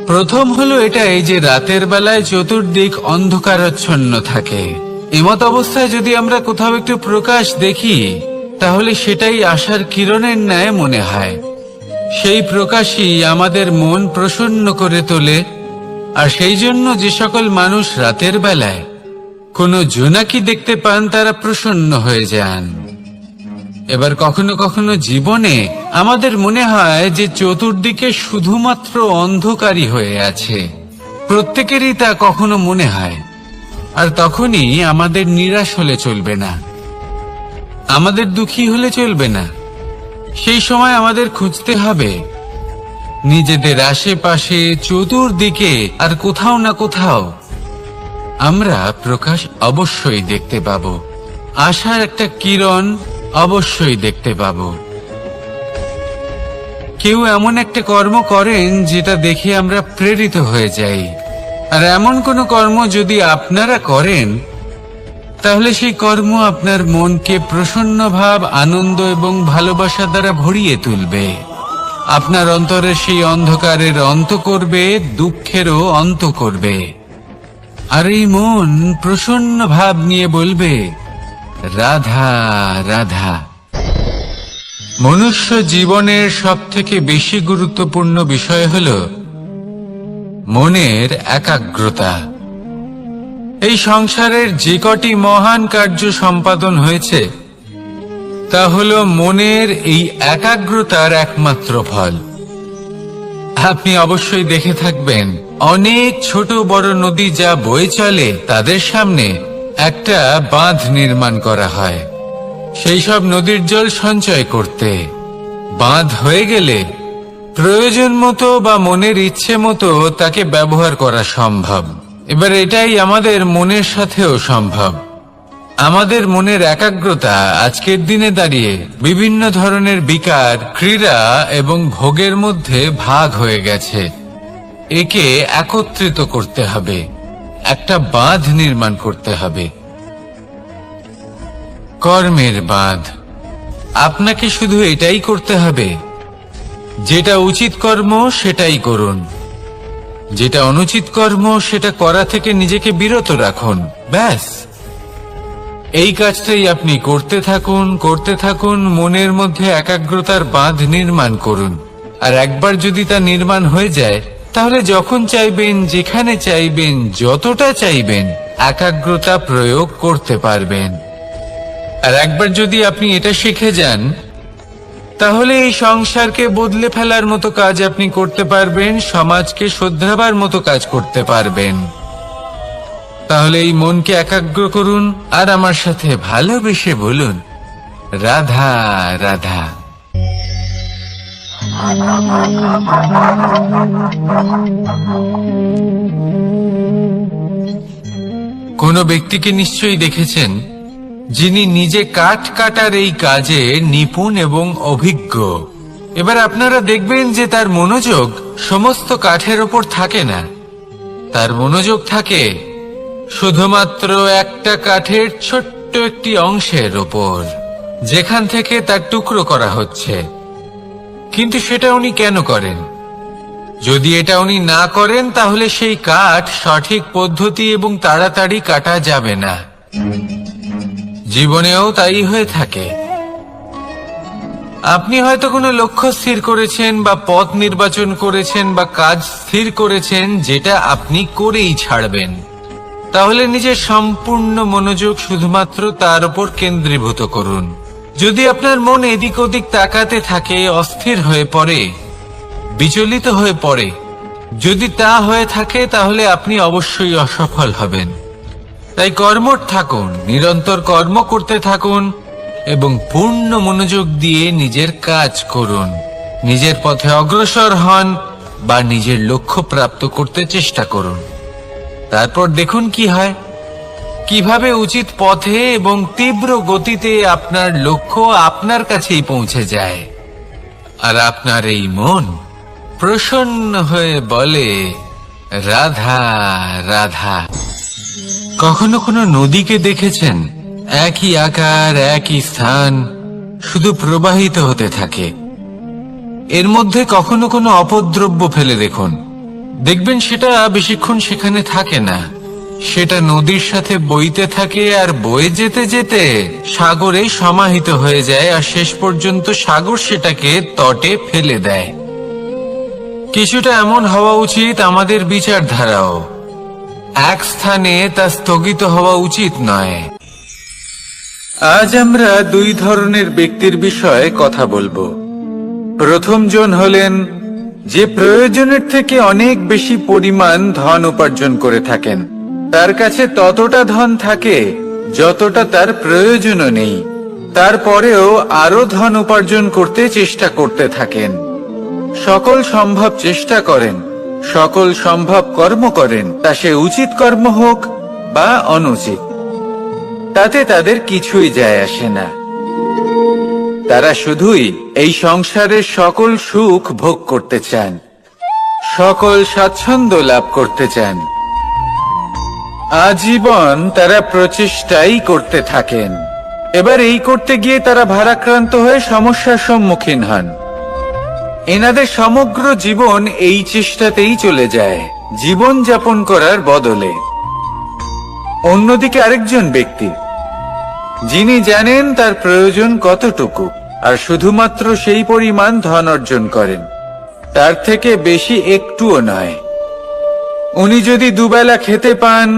প্রথম হলো এটাই যে রাতের বেলায় চতুর্দিক অন্ধকারাচ্ছন্ন থাকে। এমত অবস্থায় যদি আমরা কোথাও একটু প্রকাশ দেখি তাহলে সেটাই আশার কিরণের ন্যায় মনে হয়। সেই প্রকাশই আমাদের মন প্রসন্ন করে তোলে। আর সেই জন্য যে সকল মানুষ রাতের বেলায় কোনো জোনাকি দেখতে পান তারা প্রসন্ন হয়ে যান। এবার কখনো কখনো জীবনে আমাদের মনে হয় যে চতুর্দিকে শুধুমাত্র অন্ধকারই হয়ে আছে। প্রত্যেকেরই তা কখনো মনে হয়। আর তখনই আমাদের নিরাশ হলে চলবে না, আমাদের দুঃখী হলে চলবে না। সেই সময় আমাদের খুঁজতে হবে নিজেদের আশেপাশে, চতুর্দিকে আর কোথাও না কোথাও আমরা প্রকাশ অবশ্যই দেখতে পাবো। আশার একটা কিরণ অবশ্যই দেখতে পাব। কেউ এমন একটা কর্ম করেন যেটা দেখে আমরা প্রেরিত হয়ে যাই, আর এমন কোনো কর্ম যদি আপনারা করেন তাহলে সেই কর্ম আপনার মনকে প্রসন্ন ভাব, আনন্দ এবং ভালোবাসা দ্বারা ভরিয়ে তুলবে। আপনার অন্তরের সেই অন্ধকারের অন্ত করবে, দুঃখেরও অন্ত করবে। আর এই মন প্রসন্ন ভাব নিয়ে বলবে, রাধা রাধা। মনুষ্য জীবনের সবথেকে বেশি গুরুত্বপূর্ণ বিষয় হল মনের একাগ্রতা। এই সংসারের যে কটি মহান কার্য সম্পাদন হয়েছে তা হল মনের এই একাগ্রতার একমাত্র ফল। আপনি অবশ্যই দেখে থাকবেন, অনেক ছোট বড় নদী যা বয়ে চলে তাদের সামনে একটা বাঁধ নির্মাণ করা হয় সেই সব নদীর জল সঞ্চয় করতে। বাঁধ হয়ে গেলে প্রয়োজন মতো বা মনের ইচ্ছে মতো তাকে ব্যবহার করা সম্ভব। এবার এটাই আমাদের মনের সাথেও সম্ভব। আমাদের মনের একাগ্রতা আজকের দিনে দাঁড়িয়ে বিভিন্ন ধরনের বিকার, ক্রীড়া এবং ভোগের মধ্যে ভাগ হয়ে গেছে। একে একত্রিত করতে হবে, একটা বাঁধ নির্মাণ করতে হবে, কর্মের বাঁধ। আপনাকে শুধু এটাই করতে হবে, যেটা উচিত কর্ম সেটাই করুন, যেটা অনুচিত কর্ম সেটা করা থেকে নিজেকে বিরত রাখুন। ব্যাস, এই কাজটাই আপনি করতে থাকুন, মনের মধ্যে একাগ্রতার বাঁধ নির্মাণ করুন। আর একবার যদি তা নির্মাণ হয়ে যায় তাহলে যখন চাইবেন, যেখানে চাইবেন, যতটা চাইবেন একাগ্রতা প্রয়োগ করতে পারবেন। আর একবার যদি আপনি এটা শিখে যান তাহলে এই সংসারকে বদলে ফেলার মতো কাজ আপনি করতে পারবেন, সমাজকে শোধরাবার মতো কাজ করতে পারবেন। তাহলে এই মনকে একাগ্র করুন আর আমার সাথে ভালোবেসে বলুন, রাধা রাধা। কোন ব্যক্তিকে নিশ্চয়ই দেখেছেন যিনি নিজে কাঠ কাটার এই কাজে নিপুণ এবং অভিজ্ঞ। এবার আপনারা দেখবেন যে তার মনোযোগ সমস্ত কাঠের ওপর থাকে না, তার মনোযোগ থাকে শুধুমাত্র একটা কাঠের ছোট্ট একটি অংশের ওপর, যেখান থেকে তার টুকরো করা হচ্ছে। কিন্তু সেটা উনি কেন করেন? যদি এটা উনি না করেন তাহলে সেই কাঠ সঠিক পদ্ধতি এবং তাড়াতাড়ি কাটা যাবে না। জীবনেও তাই হয়ে থাকে। আপনি হয়তো কোনো লক্ষ্য স্থির করেছেন বা পথ নির্বাচন করেছেন বা কাজ স্থির করেছেন যেটা আপনি করেই ছাড়বেন। তাহলে নিজের সম্পূর্ণ মনোযোগ শুধুমাত্র তার উপর কেন্দ্রীভূত করুন। যদি আপনার মন এদিক ওদিক তাকাতে থাকে, অস্থির হয়ে পড়ে, বিচলিত হয়ে পড়ে, যদি তা হয়ে থাকে তাহলে আপনি অবশ্যই অসফল হবেন। তাই কর্মঠ থাকুন, নিরন্তর কর্ম করতে থাকুন এবং পূর্ণ মনোযোগ দিয়ে নিজের কাজ করুন। নিজের পথে অগ্রসর হন বা নিজের লক্ষ্য প্রাপ্ত করতে চেষ্টা করুন। তারপর দেখুন কি হয়, কিভাবে উচিত পথে এবং তীব্র গতিতে আপনার লক্ষ্য আপনার কাছেই পৌঁছে যায়। আর আপনার এই মন প্রসন্ন হয়ে বলে, রাধা রাধা। কখনো কোনো নদীকে দেখেছেন? একই আকার, একই স্থান, শুধু প্রবাহিত হতে থাকে। এর মধ্যে কখনো কোনো অপদ্রব্য ফেলে দেখুন, দেখবেন সেটা বেশিক্ষণ সেখানে থাকে না। সেটা নদীর সাথে বইতে থাকে আর বয়ে যেতে যেতে সাগরে সমাহিত হয়ে যায়, আর শেষ পর্যন্ত সাগর সেটাকে তটে ফেলে দেয়। কিছুটা এমন হওয়া উচিত আমাদের বিচারধারাও। এক স্থানে তা স্থগিত হওয়া উচিত নয়। আজ আমরা দুই ধরনের ব্যক্তির বিষয়ে কথা বলবো। প্রথম জন হলেন যে প্রয়োজনের থেকে অনেক বেশি পরিমাণ ধন উপার্জন করে থাকেন। তার কাছে ততটা ধন থাকে যতটা তার প্রয়োজনও নেই, তারপরেও আরো ধন উপার্জন করতে চেষ্টা করতে থাকেন। সকল সম্ভব চেষ্টা করেন, সকল সম্ভব কর্ম করেন, তা সে উচিত কর্ম হোক বা অনুচিত। তাতে তাদের কিছুই যায় আসে না। তারা শুধুই এই সংসারের সকল সুখ ভোগ করতে চান, সকল স্বাচ্ছন্দ্য লাভ করতে চান। আজীবন তারা প্রচেষ্টাই করতে থাকেন। এবার এই করতে গিয়ে তারা ভারাক্রান্ত হয়ে সমস্যার সম্মুখীন হন। এনাদের সমগ্র জীবন এই চেষ্টাতেই চলে যায়, জীবন যাপন করার বদলে। অন্যদিকে আরেকজন ব্যক্তি, যিনি জানেন তার প্রয়োজন কতটুকু, আর শুধুমাত্র সেই পরিমাণ ধন অর্জন করেন, তার থেকে বেশি একটুও নয়। উনি যদি দুবেলা খেতে পান,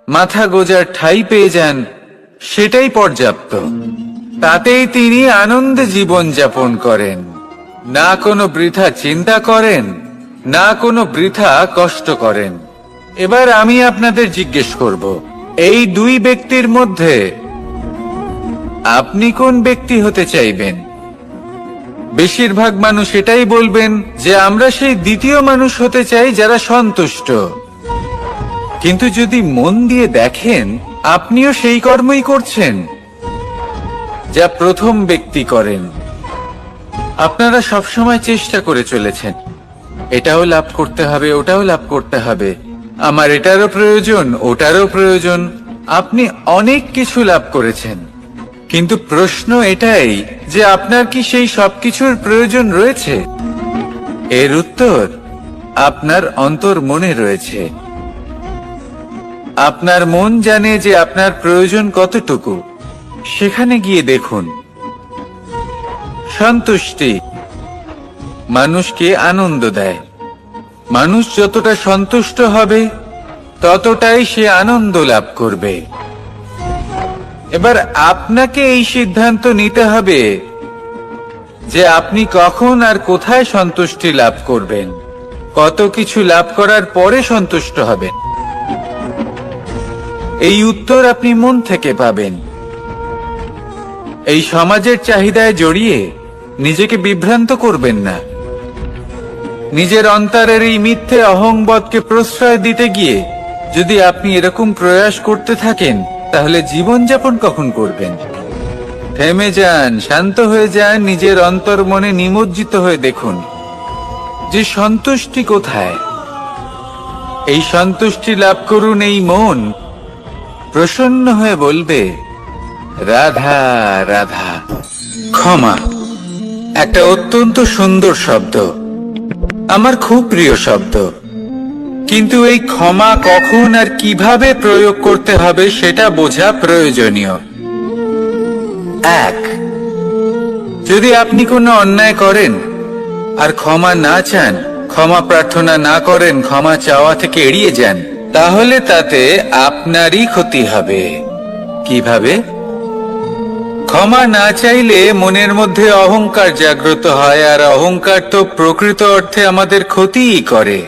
মাথা গোজার ঠাঁই পেয়ে যান, সেটাই পর্যাপ্ত। তাতেই তিনি আনন্দে জীবন যাপন করেন, না কোনো বৃথা চিন্তা করেন, না কোনো বৃথা কষ্ট করেন। এবার আমি আপনাদের জিজ্ঞেস করব, এই দুই ব্যক্তির মধ্যে আপনি কোন ব্যক্তি হতে চাইবেন? বেশিরভাগ মানুষ এটাই বলবেন যে আমরা সেই দ্বিতীয় মানুষ হতে চাই যারা সন্তুষ্ট। কিন্তু যদি মন দিয়ে দেখেন, আপনিও সেই কর্মই করছেন যা প্রথম ব্যক্তি করেন। আপনারা সবসময় চেষ্টা করে চলেছেন, এটাও লাভ করতে হবে, ওটাও লাভ করতে হবে, আমার এটারও প্রয়োজন, ওটারও প্রয়োজন। আপনি অনেক কিছু লাভ করেছেন, কিন্তু প্রশ্ন এটাই যে আপনার কি সেই সবকিছুর প্রয়োজন রয়েছে? এর উত্তর আপনার অন্তর মনে রয়েছে। আপনার মন জানে যে আপনার প্রয়োজন কতটুকু। সেখানে গিয়ে দেখুন। সন্তুষ্টি মানুষকে আনন্দ দেয়। মানুষ যতটা সন্তুষ্ট হবে, ততটাই সে আনন্দ লাভ করবে। এবার আপনাকে এই সিদ্ধান্ত নিতে হবে যে আপনি কখন আর কোথায় সন্তুষ্টি লাভ করবেন, কত কিছু লাভ করার পরে সন্তুষ্ট হবেন। এই উত্তর আপনি মন থেকে পাবেন। এই সমাজের চাহিদায় জড়িয়ে নিজেকে বিভ্রান্ত করবেন না। নিজের অন্তরের এই মিথ্যে অহংবোধকে প্রশ্রয় দিতে গিয়ে যদি আপনি এরকম প্রয়াস করতে থাকেন, তাহলে জীবনযাপন কখন করবেন? থেমে যান, শান্ত হয়ে যান, নিজের অন্তর মনে নিমজ্জিত হয়ে দেখুন যে সন্তুষ্টি কোথায়। এই সন্তুষ্টি লাভ করুন। এই মন প্রসন্ন হয়ে বলবে, রাধা রাধা। ক্ষমা একটা অত্যন্ত সুন্দর শব্দ, আমার খুব প্রিয় শব্দ। কিন্তু এই ক্ষমা কখন আর কিভাবে প্রয়োগ করতে হবে সেটা বোঝা প্রয়োজনীয়। এক, যদি আপনি কোনো অন্যায় করেন আর ক্ষমা না চান, ক্ষমা প্রার্থনা না করেন, ক্ষমা চাওয়া থেকে এড়িয়ে যান, তাহলে তাতে আপনারই ক্ষতি হবে। কিভাবে? ক্ষমা না চাইলে মনের মধ্যে অহংকার জাগ্রত হয়, আর অহংকার তো প্রকৃত অর্থে আমাদের ক্ষতিই করে।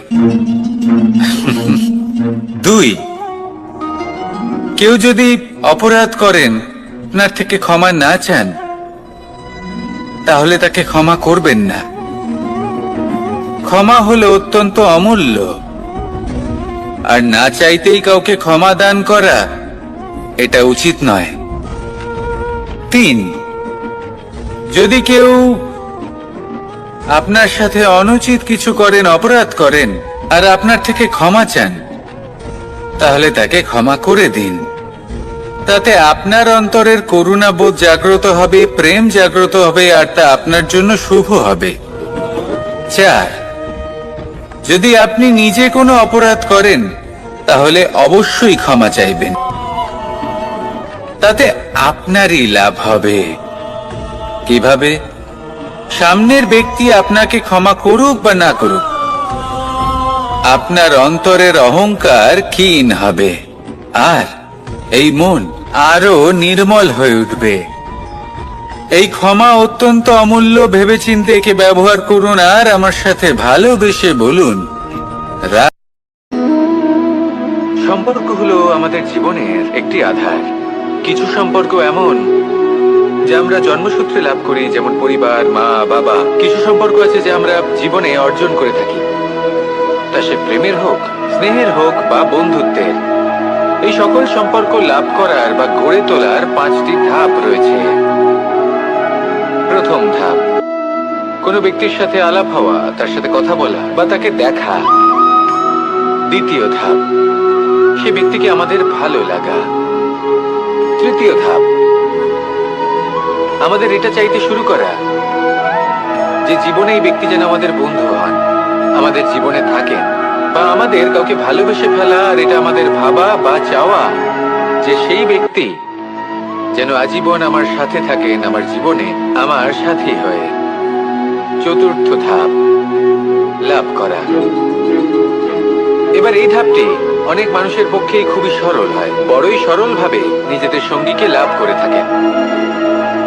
দুই, কেউ যদি অপরাধ করেন, আপনার থেকে ক্ষমা না চান, তাহলে তাকে ক্ষমা করবেন না। ক্ষমা হলো অত্যন্ত অমূল্য, আর না চাইতেই কাউকে ক্ষমা দান করা এটা উচিত নয়। তিন, যদি কেউ আপনার সাথে অনুচিত কিছু করেন, অপরাধ করেন, আর আপনার থেকে ক্ষমা চান, তাহলে তাকে ক্ষমা করে দিন। তাতে আপনার অন্তরের করুণাবোধ জাগ্রত হবে, প্রেম জাগ্রত হবে, আর তা আপনার জন্য শুভ হবে। চার, যদি আপনি নিজে কোনো অপরাধ করেন, তাহলে অবশ্যই ক্ষমা চাইবেন। তাতে আপনারই লাভ হবে। কিভাবে? সামনের ব্যক্তি আপনাকে ক্ষমা করুক বা না করুক, আপনার অন্তরের অহংকার ক্ষীণ হবে, আর এই মন আরো নির্মল হয়ে উঠবে। এই ক্ষমা অত্যন্ত অমূল্য। ভেবেচিন্তে একে ব্যবহার করুন, আর আমার সাথে ভালোবেসে বলুন, সম্পর্ক হলো আমাদের জীবনের একটি আধার। কিছু সম্পর্ক এমন যা আমরা জন্মসূত্রে লাভ করি, যেমন পরিবার, মা, বাবা। কিছু সম্পর্ক আছে যা আমরা জীবনে অর্জন করে থাকি, তা সে প্রেমের হোক, স্নেহের হোক বা বন্ধুত্বের। এই সকল সম্পর্ক লাভ করার বা গড়ে তোলার 5টি ধাপ রয়েছে। প্রথম ধাপ, কোনো ব্যক্তির সাথে আলাপ হওয়া, তার সাথে কথা বলা বা তাকে দেখা। দ্বিতীয় ধাপ, সে ব্যক্তিকে আমাদের ভালো লাগা। তৃতীয় ধাপ, আমাদের এটা চাইতে শুরু করা যে জীবনে এই ব্যক্তি যেন আমাদের বন্ধু হন, আমাদের জীবনে থাকেন, বা আমাদের কাউকে ভালোবেসে ফেলা আর এটা আমাদের ভাবা বা চাওয়া যে সেই ব্যক্তি যেন আজীবন আমার সাথে থাকেন, আমার জীবনে আমার সাথী হয়ে। চতুর্থ ধাপ, লাভ করা। এবার এই ধাপটি অনেক মানুষের পক্ষেই খুবই সরল হয়, বড়ই সরলভাবে নিজেদের সঙ্গীকে লাভ করে থাকেন।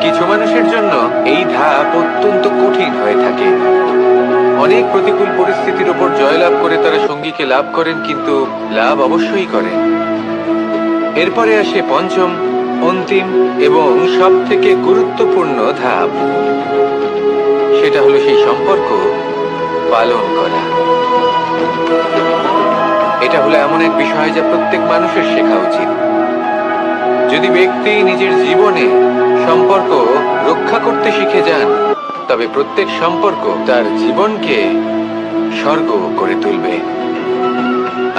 কিছু মানুষের জন্য এই ধাপ অত্যন্ত কঠিন হয়ে থাকে। অনেক প্রতিকূল পরিস্থিতির উপর জয়লাভ করে তারা সঙ্গীকে লাভ করেন, কিন্তু লাভ অবশ্যই করেন। এরপরে আসে পঞ্চম, অন্তিম এবং সব থেকে গুরুত্বপূর্ণ ধাপ। সেটা হলো সেই সম্পর্ক পালন করা। এটা হলো এমন এক বিষয় যা প্রত্যেক মানুষের শেখা উচিত। যদি ব্যক্তি নিজের জীবনে সম্পর্ক রক্ষা করতে শিখে যান, তবে প্রত্যেক সম্পর্ক তার জীবনকে স্বর্গ করে তুলবে।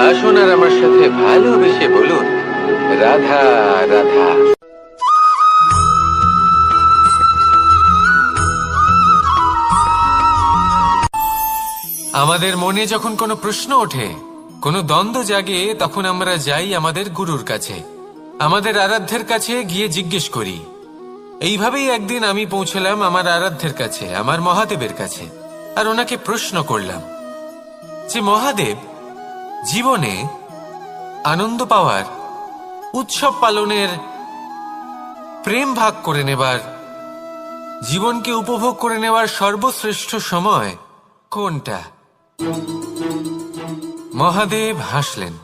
আসুন আর আমার সাথে ভালোবেসে বলুন, রাধা রাধা। আমাদের মনে যখন কোনো প্রশ্ন ওঠে, কোনো দ্বন্দ্ব জাগে, তখন আমরা যাই আমাদের গুরুর কাছে, আমাদের আরাধ্যের কাছে গিয়ে জিজ্ঞেস করি। এইভাবেই একদিন আমি পৌঁছলাম আমার আরাধ্যের কাছে, আমার মহাদেবের কাছে, আর ওনাকে প্রশ্ন করলাম যে মহাদেব, জীবনে আনন্দ পাওয়ার, উৎসব পালনের, প্রেম ভাগ করে নেবার, জীবনকে উপভোগ করে নেওয়ার সর্বশ্রেষ্ঠ সময় কোনটা? মহাদেব হাসলেন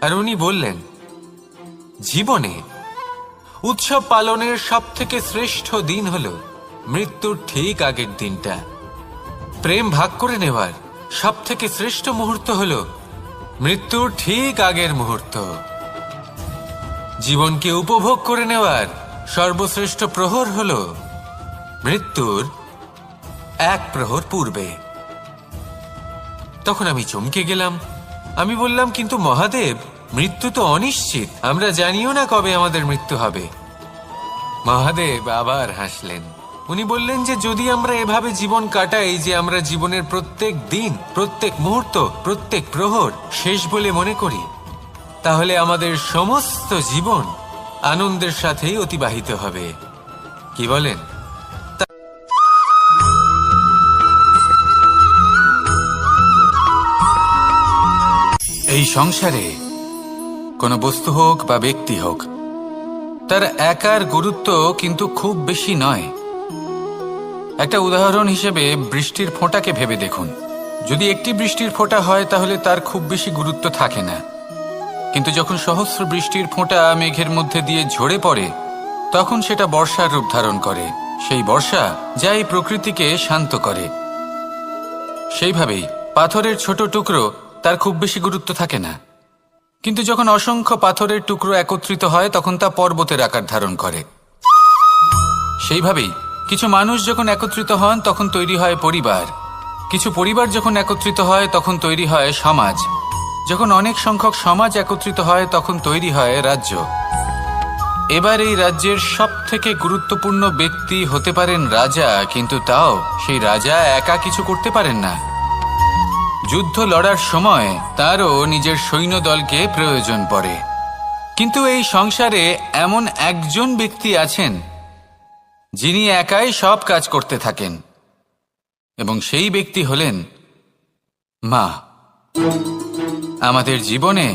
আর উনি বললেন, জীবনে উৎসব পালনের সব থেকে শ্রেষ্ঠ দিন হলো মৃত্যুর ঠিক আগের দিনটা। প্রেম ভাগ করে নেওয়ার সব থেকে শ্রেষ্ঠ মুহূর্ত হলো মৃত্যুর ঠিক আগের মুহূর্ত। জীবনকে উপভোগ করে নেওয়ার সর্বশ্রেষ্ঠ প্রহর হলো মৃত্যুর 1 প্রহর পূর্বে। তখন আমি চমকে গেলাম। আমি বললাম, কিন্তু মহাদেব, মৃত্যু তো অনিশ্চিত, আমরা জানিও না কবে আমাদের মৃত্যু হবে। মহাদেব আবার হাসলেন। উনি বললেন যে যদি আমরা এভাবে জীবন কাটাই যে আমরা জীবনের প্রত্যেক দিন, প্রত্যেক মুহূর্ত, প্রত্যেক প্রহর শেষ বলে মনে করি, তাহলে আমাদের সমস্ত জীবন আনন্দের সাথেই অতিবাহিত হবে। কি বলেন? এই সংসারে কোনো বস্তু হোক বা ব্যক্তি হোক, তার একার গুরুত্ব কিন্তু খুব বেশি নয়। একটা উদাহরণ হিসেবে বৃষ্টির ফোঁটাকে ভেবে দেখুন। যদি একটি বৃষ্টির ফোঁটা হয় তাহলে তার খুব বেশি গুরুত্ব থাকে না, কিন্তু যখন সহস্র বৃষ্টির ফোঁটা মেঘের মধ্যে দিয়ে ঝরে পড়ে, তখন সেটা বর্ষার রূপ ধারণ করে। সেই বর্ষা যা এই প্রকৃতিকে শান্ত করে। সেইভাবেই পাথরের ছোট টুকরো, তার খুব বেশি গুরুত্ব থাকে না, কিন্তু যখন অসংখ্য পাথরের টুকরো একত্রিত হয় তখন তা পর্বতের আকার ধারণ করে। সেইভাবেই কিছু মানুষ যখন একত্রিত হন তখন তৈরি হয় পরিবার, কিছু পরিবার যখন একত্রিত হয় তখন তৈরি হয় সমাজ, যখন অনেক সংখ্যক সমাজ একত্রিত হয় তখন তৈরি হয় রাজ্য। এবার এই রাজ্যের সব থেকে গুরুত্বপূর্ণ ব্যক্তি হতে পারেন রাজা, কিন্তু তাও সেই রাজা একা কিছু করতে পারেন না। যুদ্ধ লড়ার সময় তারও নিজের সৈন্যদলকে প্রয়োজন পড়ে। কিন্তু এই সংসারে এমন একজন ব্যক্তি আছেন যিনি একাই সব কাজ করতে থাকেন, এবং সেই ব্যক্তি হলেন মা। আমাদের জীবনে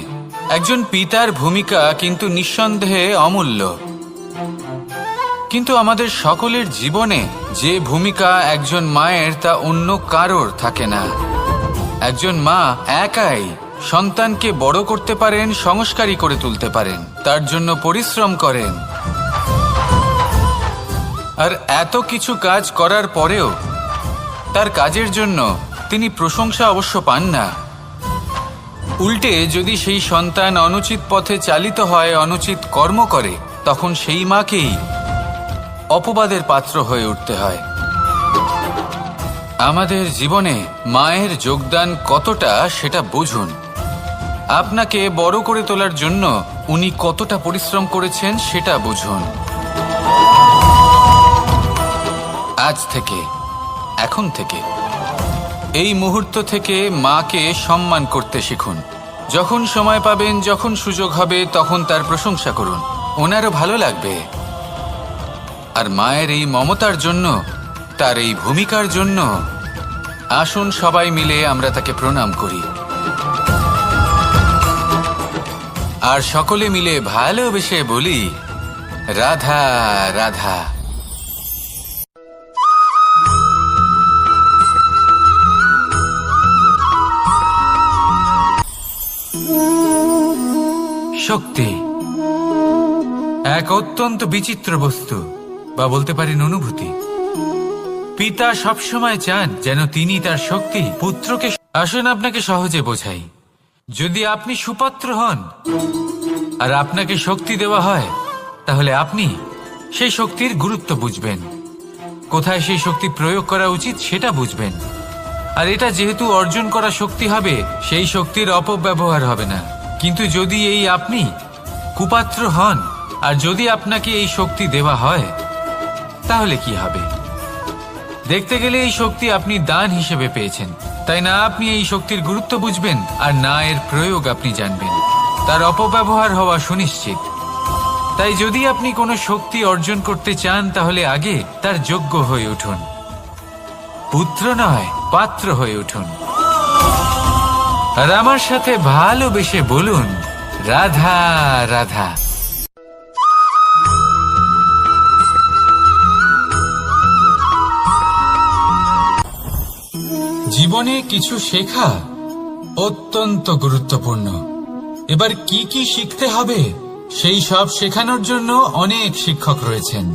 একজন পিতার ভূমিকা কিন্তু নিঃসন্দেহে অমূল্য, কিন্তু আমাদের সকলের জীবনে যে ভূমিকা একজন মায়ের তা অন্য কারোর থাকে না। একজন মা একাই সন্তানকে বড় করতে পারেন, সংস্কারী করে তুলতে পারেন, তার জন্য পরিশ্রম করেন। আর এত কিছু কাজ করার পরেও তার কাজের জন্য তিনি প্রশংসা অবশ্য পান না, উল্টে যদি সেই সন্তান অনুচিত পথে চালিত হয়, অনুচিত কর্ম করে, তখন সেই মাকেই অপবাদের পাত্র হয়ে উঠতে হয়। আমাদের জীবনে মায়ের যোগদান কতটা সেটা বুঝুন। আপনাকে বড় করে তোলার জন্য উনি কতটা পরিশ্রম করেছেন সেটা বুঝুন। আজ থেকে, এখন থেকে, এই মুহূর্ত থেকে মাকে সম্মান করতে শিখুন। যখন সময় পাবেন, যখন সুযোগ হবে, তখন তার প্রশংসা করুন। ওনারও ভালো লাগবে। আর মায়ের এই মমতার জন্য, তার এই ভূমিকার জন্য আসুন সবাই মিলে আমরা তাকে প্রণাম করি। আর সকলে মিলে ভালোবেসে বলি, রাধা রাধা। শক্তি এক অত্যন্ত বিচিত্র বস্তু, বা বলতে পারেন অনুভূতি। পিতা সবসময় চান যেন তিনি তার শক্তি পুত্রকে। আসুন আপনাকে সহজে বোঝাই। যদি আপনি সুপাত্র হন আর আপনাকে শক্তি দেওয়া হয়, তাহলে আপনি সেই শক্তির গুরুত্ব বুঝবেন, কোথায় সেই শক্তি প্রয়োগ করা উচিত সেটা বুঝবেন। আর এটা যেহেতু অর্জন করা শক্তি হবে, সেই শক্তির অপব্যবহার হবে না। কিন্তু যদি এই আপনি কুপাত্র হন আর যদি আপনাকে এই শক্তি দেওয়া হয়, তাহলে কি হবে? দেখতে গেলে এই শক্তি আপনি দান হিসেবে পেয়েছেন, তাই না আপনি এই শক্তির গুরুত্ব বুঝবেন আর না এর প্রয়োগ আপনি জানবেন। তার অপব্যবহার হওয়া সুনিশ্চিত। তাই যদি আপনি কোনো শক্তি অর্জন করতে চান, তাহলে আগে তার যোগ্য হয়ে উঠুন। পুত্র নয়, পাত্র হয়ে উঠুন। আর আমার সাথে ভালোবেসে বলুন, রাধা রাধা। জীবনে কিছু শেখা অত্যন্ত গুরুত্বপূর্ণ। এবার কি কি শিখতে হবে, সেই সব শেখানোর জন্য অনেক শিক্ষক রয়েছেন।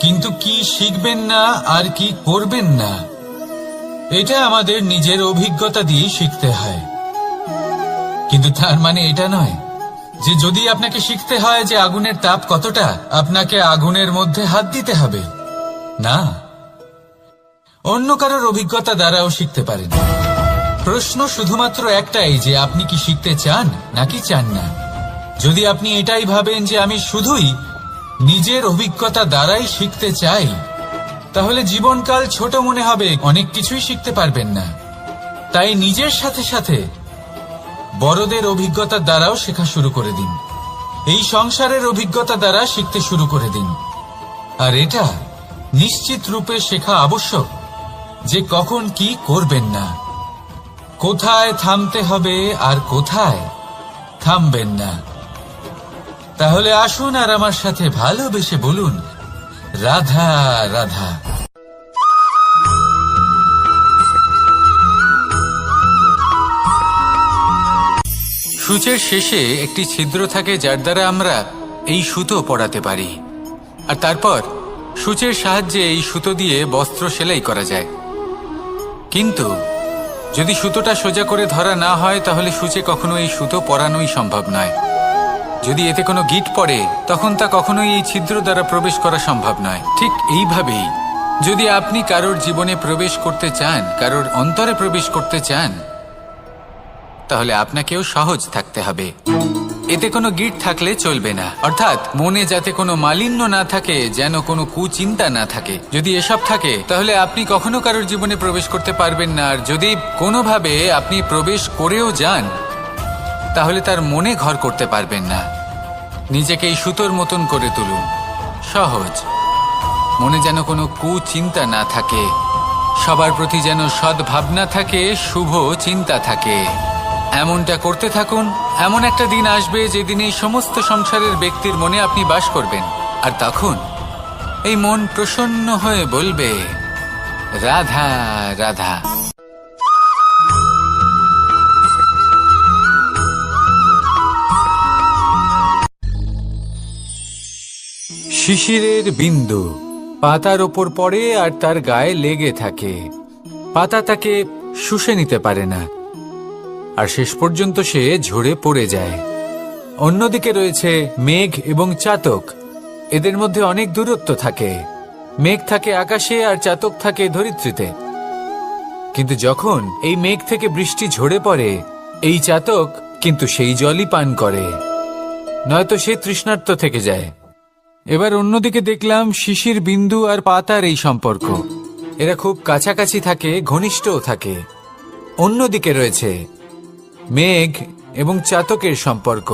কিন্তু কি শিখবেন না আর কি করবেন না, এটা আমাদের নিজের অভিজ্ঞতা দিয়ে শিখতে হয়। কিন্তু তার মানে এটা নয় যে যদি আপনাকে শিখতে হয় যে আগুনের তাপ কতটা, আপনাকে আগুনের মধ্যে হাত দিতে হবে। না, অন্য কারোর অভিজ্ঞতা দ্বারাও শিখতে পারেন। প্রশ্ন শুধুমাত্র একটাই যে আপনি কি শিখতে চান নাকি চান না। যদি আপনি এটাই ভাবেন যে আমি শুধুই নিজের অভিজ্ঞতা দ্বারাই শিখতে চাই, তাহলে জীবনকাল ছোট মনে হবে, অনেক কিছুই শিখতে পারবেন না। তাই নিজের সাথে সাথে বড়দের অভিজ্ঞতার দ্বারাও শেখা শুরু করে দিন। এই সংসারের অভিজ্ঞতা দ্বারা শিখতে শুরু করে দিন। আর এটা নিশ্চিত রূপে শেখা আবশ্যক যে কখন কি করবেন না, কোথায় থামতে হবে আর কোথায় থামবেন না। তাহলে আসুন আর আমার সাথে ভালোবেসে বলুন, রাধা রাধা। সূচের শেষে একটি ছিদ্র থাকে, যার দ্বারা আমরা এই সুতো পরাতে পারি। আর তারপর সূচের সাহায্যে এই সুতো দিয়ে বস্ত্র সেলাই করা যায়। কিন্তু যদি সুতোটা সোজা করে ধরা না হয়, তাহলে সূচে কখনো এই সুতো পরানোই সম্ভব নয়। যদি এতে কোনো গিঁট পড়ে, তখন তা কখনোই এই ছিদ্র দ্বারা প্রবেশ করা সম্ভব নয়। ঠিক এইভাবেই যদি আপনি কারোর জীবনে প্রবেশ করতে চান, কারোর অন্তরে প্রবেশ করতে চান, তাহলে আপনাকেও সহজ থাকতে হবে। এতে কোনো গিঁট থাকলে চলবে না, অর্থাৎ মনে যাতে কোনো মালিন্য না থাকে, যেন কোনো কুচিন্তা না থাকে। যদি এসব থাকে, তাহলে আপনি কখনো কারোর জীবনে প্রবেশ করতে পারবেন না। আর যদি কোনোভাবে আপনি প্রবেশ করেও যান, তাহলে তার মনে ঘর করতে পারবেন না। নিজেকে এই সুতোর মতন করে তুলুন, সহজ। মনে যেন কোনো কুচিন্তা না থাকে, সবার প্রতি যেন সদ্ভাবনা থাকে, শুভ চিন্তা থাকে। এমনটা করতে থাকুন। এমন একটা দিন আসবে যেদিন এই সমস্ত সংসারের ব্যক্তির মনে আপনি বাস করবেন। আর তখন এই মন প্রসন্ন হয়ে বলবে, রাধা রাধা। শিশিরের বিন্দু পাতার ওপর পড়ে আর তার গায়ে লেগে থাকে। পাতা তাকে শুষে নিতে পারে না। আর শেষ পর্যন্ত সে ঝরে পড়ে যায়। অন্যদিকে রয়েছে মেঘ এবং চাতক। এদের মধ্যে অনেক দূরত্ব থাকে। মেঘ থাকে আকাশে আর চাতক থাকে ধরিত্রীতে। কিন্তু যখন এই মেঘ থেকে বৃষ্টি ঝরে পড়ে, এই চাতক কিন্তু সেই জলই পান করে, নয়তো সে তৃষ্ণার্ত থেকে যায়। এবার অন্যদিকে দেখলাম শিশির বিন্দু আর পাতার এই সম্পর্ক। এরা খুব কাছাকাছি থাকে, ঘনিষ্ঠও থাকে। অন্যদিকে রয়েছে মেঘ এবং চাতকের সম্পর্ক,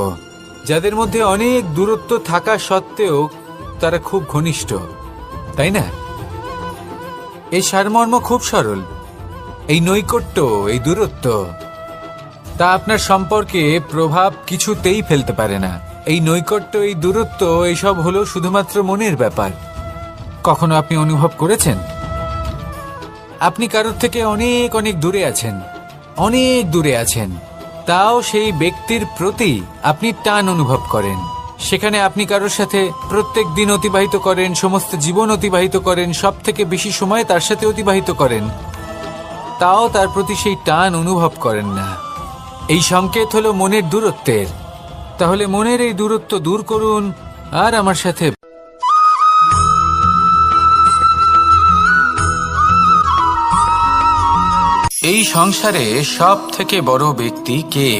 যাদের মধ্যে অনেক দূরত্ব থাকা সত্ত্বেও তারা খুব ঘনিষ্ঠ, তাই না? এই সারমর্ম খুব সরল। এই নৈকট্য, এই দূরত্ব, তা আপনার সম্পর্কে প্রভাব কিছুতেই ফেলতে পারে না। এই নৈকট্য, এই দূরত্ব, এইসব হলো শুধুমাত্র মনের ব্যাপার। কখনো আপনি অনুভব করেছেন আপনি কারোর থেকে অনেক অনেক দূরে আছেন, অনেক দূরে আছেন, তাও সেই ব্যক্তির প্রতি আপনি টান অনুভব করেন। সেখানে আপনি কারোর সাথে প্রত্যেক দিন অতিবাহিত করেন, সমস্ত জীবন অতিবাহিত করেন, সব থেকে বেশি সময় তার সাথে অতিবাহিত করেন, তাও তার প্রতি সেই টান অনুভব করেন না। এই সংকেত হলো মনের দূরত্বের। তাহলে মনের এই দূরত্ব দূর করুন আর আমার সাথে। এই সংসারে সব থেকে বড় ব্যক্তি কে?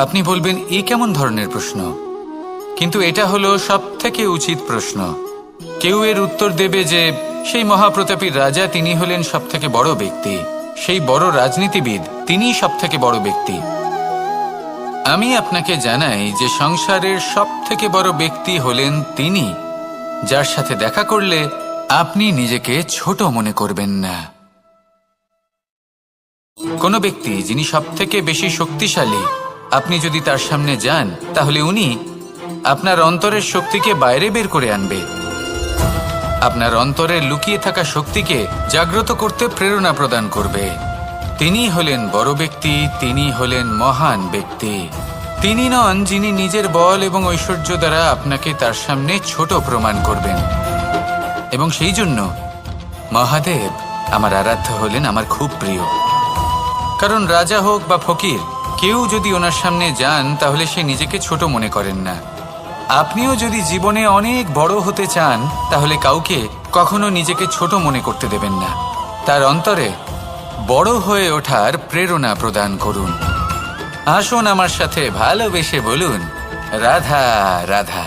আপনি বলবেন, এ কেমন ধরনের প্রশ্ন? কিন্তু এটা হলো সব থেকে উচিত প্রশ্ন। কেউ এর উত্তর দেবে যে সেই মহাপ্রতাপী রাজা, তিনি হলেন সব থেকে বড় ব্যক্তি, সেই বড় রাজনীতিবিদ, তিনিই সব থেকে বড় ব্যক্তি। আমি আপনাকে জানাই যে সংসারের সব থেকে বড় ব্যক্তি হলেন তিনি, যার সাথে দেখা করলে আপনি নিজেকে ছোট মনে করবেন না। কোনো ব্যক্তি যিনি সব থেকে বেশি শক্তিশালী, আপনি যদি তার সামনে যান, তাহলে উনি আপনার অন্তরের শক্তিকে বাইরে বের করে আনবে, আপনার অন্তরে লুকিয়ে থাকা শক্তিকে জাগ্রত করতে প্রেরণা প্রদান করবে। তিনি হলেন বড় ব্যক্তি, তিনি হলেন মহান ব্যক্তি। তিনি নন যিনি নিজের বল এবং ঐশ্বর্য দ্বারা আপনাকে তার সামনে ছোট প্রমাণ করবেন। এবং সেই জন্য মহাদেব আমার আরাধ্য হলেন আমার খুব প্রিয়। কারণ রাজা হোক বা ফকির, কেউ যদি ওনার সামনে যান তাহলে সে নিজেকে ছোট মনে করেন না। আপনিও যদি জীবনে অনেক বড় হতে চান, তাহলে কাউকে কখনো নিজেকে ছোট মনে করতে দেবেন না। তার অন্তরে বড় হয়ে ওঠার প্রেরণা প্রদান করুন। আসুন আমার সাথে ভালোবেসে বলুন, রাধা রাধা।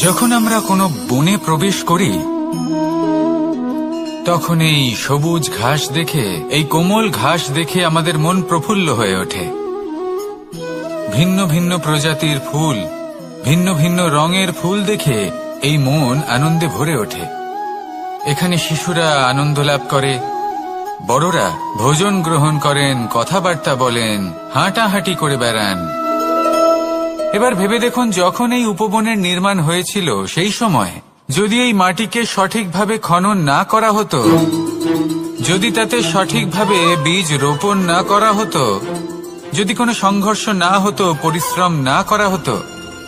যখন আমরা কোনো বনে প্রবেশ করি, তখন এই সবুজ ঘাস দেখে, এই কোমল ঘাস দেখে আমাদের মন প্রফুল্ল হয়ে ওঠে। ভিন্ন ভিন্ন প্রজাতির ফুল, ভিন্ন ভিন্ন রঙের ফুল দেখে এই মন আনন্দে ভরে ওঠে। এখানে শিশুরা আনন্দ লাভ করে, বড়রা ভোজন গ্রহণ করেন, কথাবার্তা বলেন, হাঁটাহাঁটি করে বেড়ান। এবার ভেবে দেখুন, যখন এই উপবনের নির্মাণ হয়েছিল, সেই সময় যদি এই মাটিকে সঠিকভাবে খনন না করা হতো, যদি তাতে সঠিকভাবে বীজ রোপণ না করা হতো, যদি কোনো সংঘর্ষ না হতো, পরিশ্রম না করা হতো,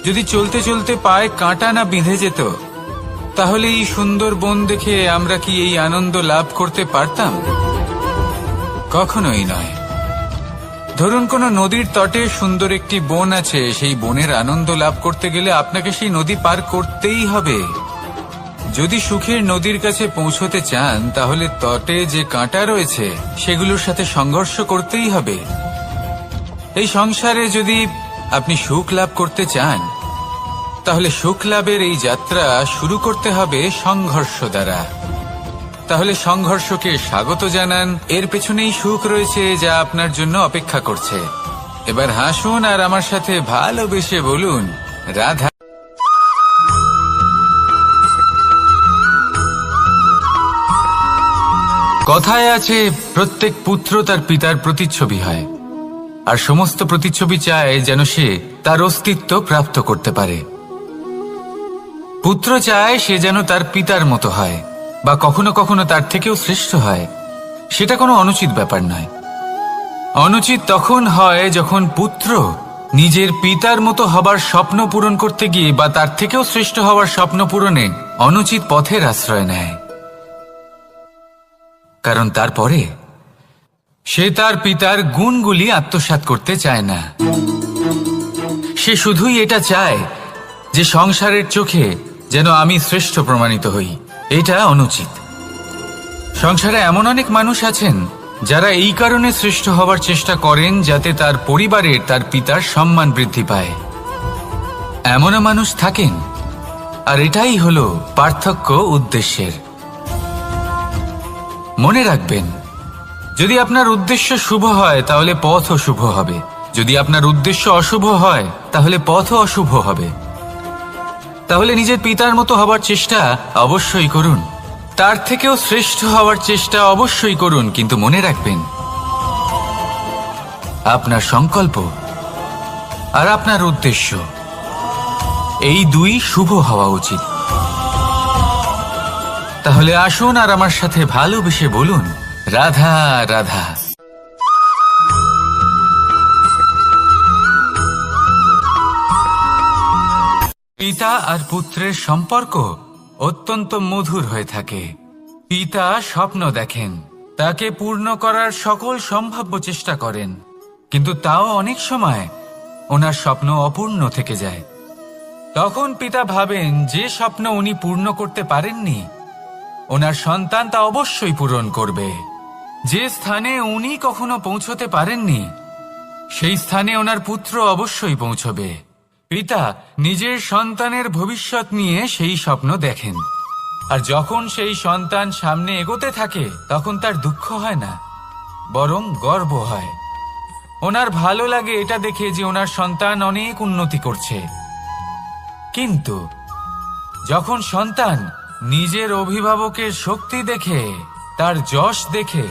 যদি চলতে চলতে পায়ে কাঁটা না বিঁধে যেত, তাহলে এই সুন্দর বন দেখে আমরা কি এই আনন্দ লাভ করতে পারতাম? কখনোই নয়। ধরুন কোনো নদীর তটে সুন্দর একটি বন আছে, সেই বনের আনন্দ লাভ করতে গেলে আপনাকে সেই নদী পার করতেই হবে। যদি সুখের নদীর কাছে পৌঁছতে চান, তাহলে তটে যে কাঁটা রয়েছে সেগুলোর সাথে সংঘর্ষ করতেই হবে। এই সংসারে যদি আপনি সুখ লাভ করতে চান, তাহলে সুখ লাভের এই যাত্রা শুরু করতে হবে সংঘর্ষ দ্বারা। তাহলে সংঘর্ষকে স্বাগত জানান, এর পেছনেই সুখ রয়েছে যা আপনার জন্য অপেক্ষা করছে। এবার হাসুন আর আমার সাথে ভালোবেসে বলুন, রাধা। কথায় আছে, প্রত্যেক পুত্র তার পিতার প্রতিচ্ছবি হয়, আর সমস্ত প্রতিচ্ছবি চায় যেন সে তার অস্তিত্ব প্রাপ্ত করতে পারে। পুত্র চায় সে যেন তার পিতার মতো হয়, বা কখনো কখনো তার থেকেও শ্রেষ্ঠ হয়। সেটা কোনো অনুচিত ব্যাপার নয়। অনুচিত তখন হয় যখন পুত্র নিজের পিতার মতো হবার স্বপ্ন পূরণ করতে গিয়ে বা তার থেকেও শ্রেষ্ঠ হওয়ার স্বপ্ন পূরণে অনুচিত পথের আশ্রয় নেয়। কারণ তারপরে সে তার পিতার গুণগুলি আত্মসাৎ করতে চায় না। সে শুধুই এটা চায় যে সংসারের চোখে যেন আমি শ্রেষ্ঠ প্রমাণিত হই। এটা অনুচিত। সংসারে এমন অনেক মানুষ আছেন যারা এই কারণে শ্রেষ্ঠ হবার চেষ্টা করেন যাতে তার পরিবারের তার পিতার সম্মান বৃদ্ধি পায়। এমনও মানুষ থাকেন, আর এটাই হলো পার্থক্য উদ্দেশ্যের। মনে রাখবেন, যদি আপনার উদ্দেশ্য শুভ হয় তাহলে পথও শুভ হবে, যদি আপনার উদ্দেশ্য অশুভ হয় তাহলে পথও অশুভ হবে। তাহলে নিজের পিতার মতো হবার চেষ্টা অবশ্যই করুন, তার থেকেও শ্রেষ্ঠ হওয়ার চেষ্টা অবশ্যই করুন, কিন্তু মনে রাখবেন আপনার সংকল্প আর আপনার উদ্দেশ্য এই দুই শুভ হওয়া উচিত। তাহলে আসুন আর আমার সাথে ভালোবেসে বলুন, রাধা রাধা। পিতা আর পুত্রের সম্পর্ক অত্যন্ত মধুর হয়ে থাকে। পিতা স্বপ্ন দেখেন, তাকে পূর্ণ করার সকল সম্ভাব্য চেষ্টা করেন, কিন্তু তাও অনেক সময় ওনার স্বপ্ন অপূর্ণ থেকে যায়। তখন পিতা ভাবেন যে স্বপ্ন উনি পূর্ণ করতে পারেননি ওনার সন্তান তা অবশ্যই পূরণ করবে। যে স্থানে উনি কখনো পৌঁছতে পারেননি সেই স্থানে ওনার পুত্র অবশ্যই পৌঁছবে। পিতা নিজের সন্তানের ভবিষ্যৎ নিয়ে সেই স্বপ্ন দেখেন, আর যখন সেই সন্তান সামনে এগোতে থাকে তখন তার দুঃখ হয় না, বরং গর্ব হয়। ওনার ভালো লাগে এটা দেখে যে ওনার সন্তান অনেক উন্নতি করছে। কিন্তু যখন সন্তান নিজের অভিভাবকের শক্তি দেখে, তার যশ দেখে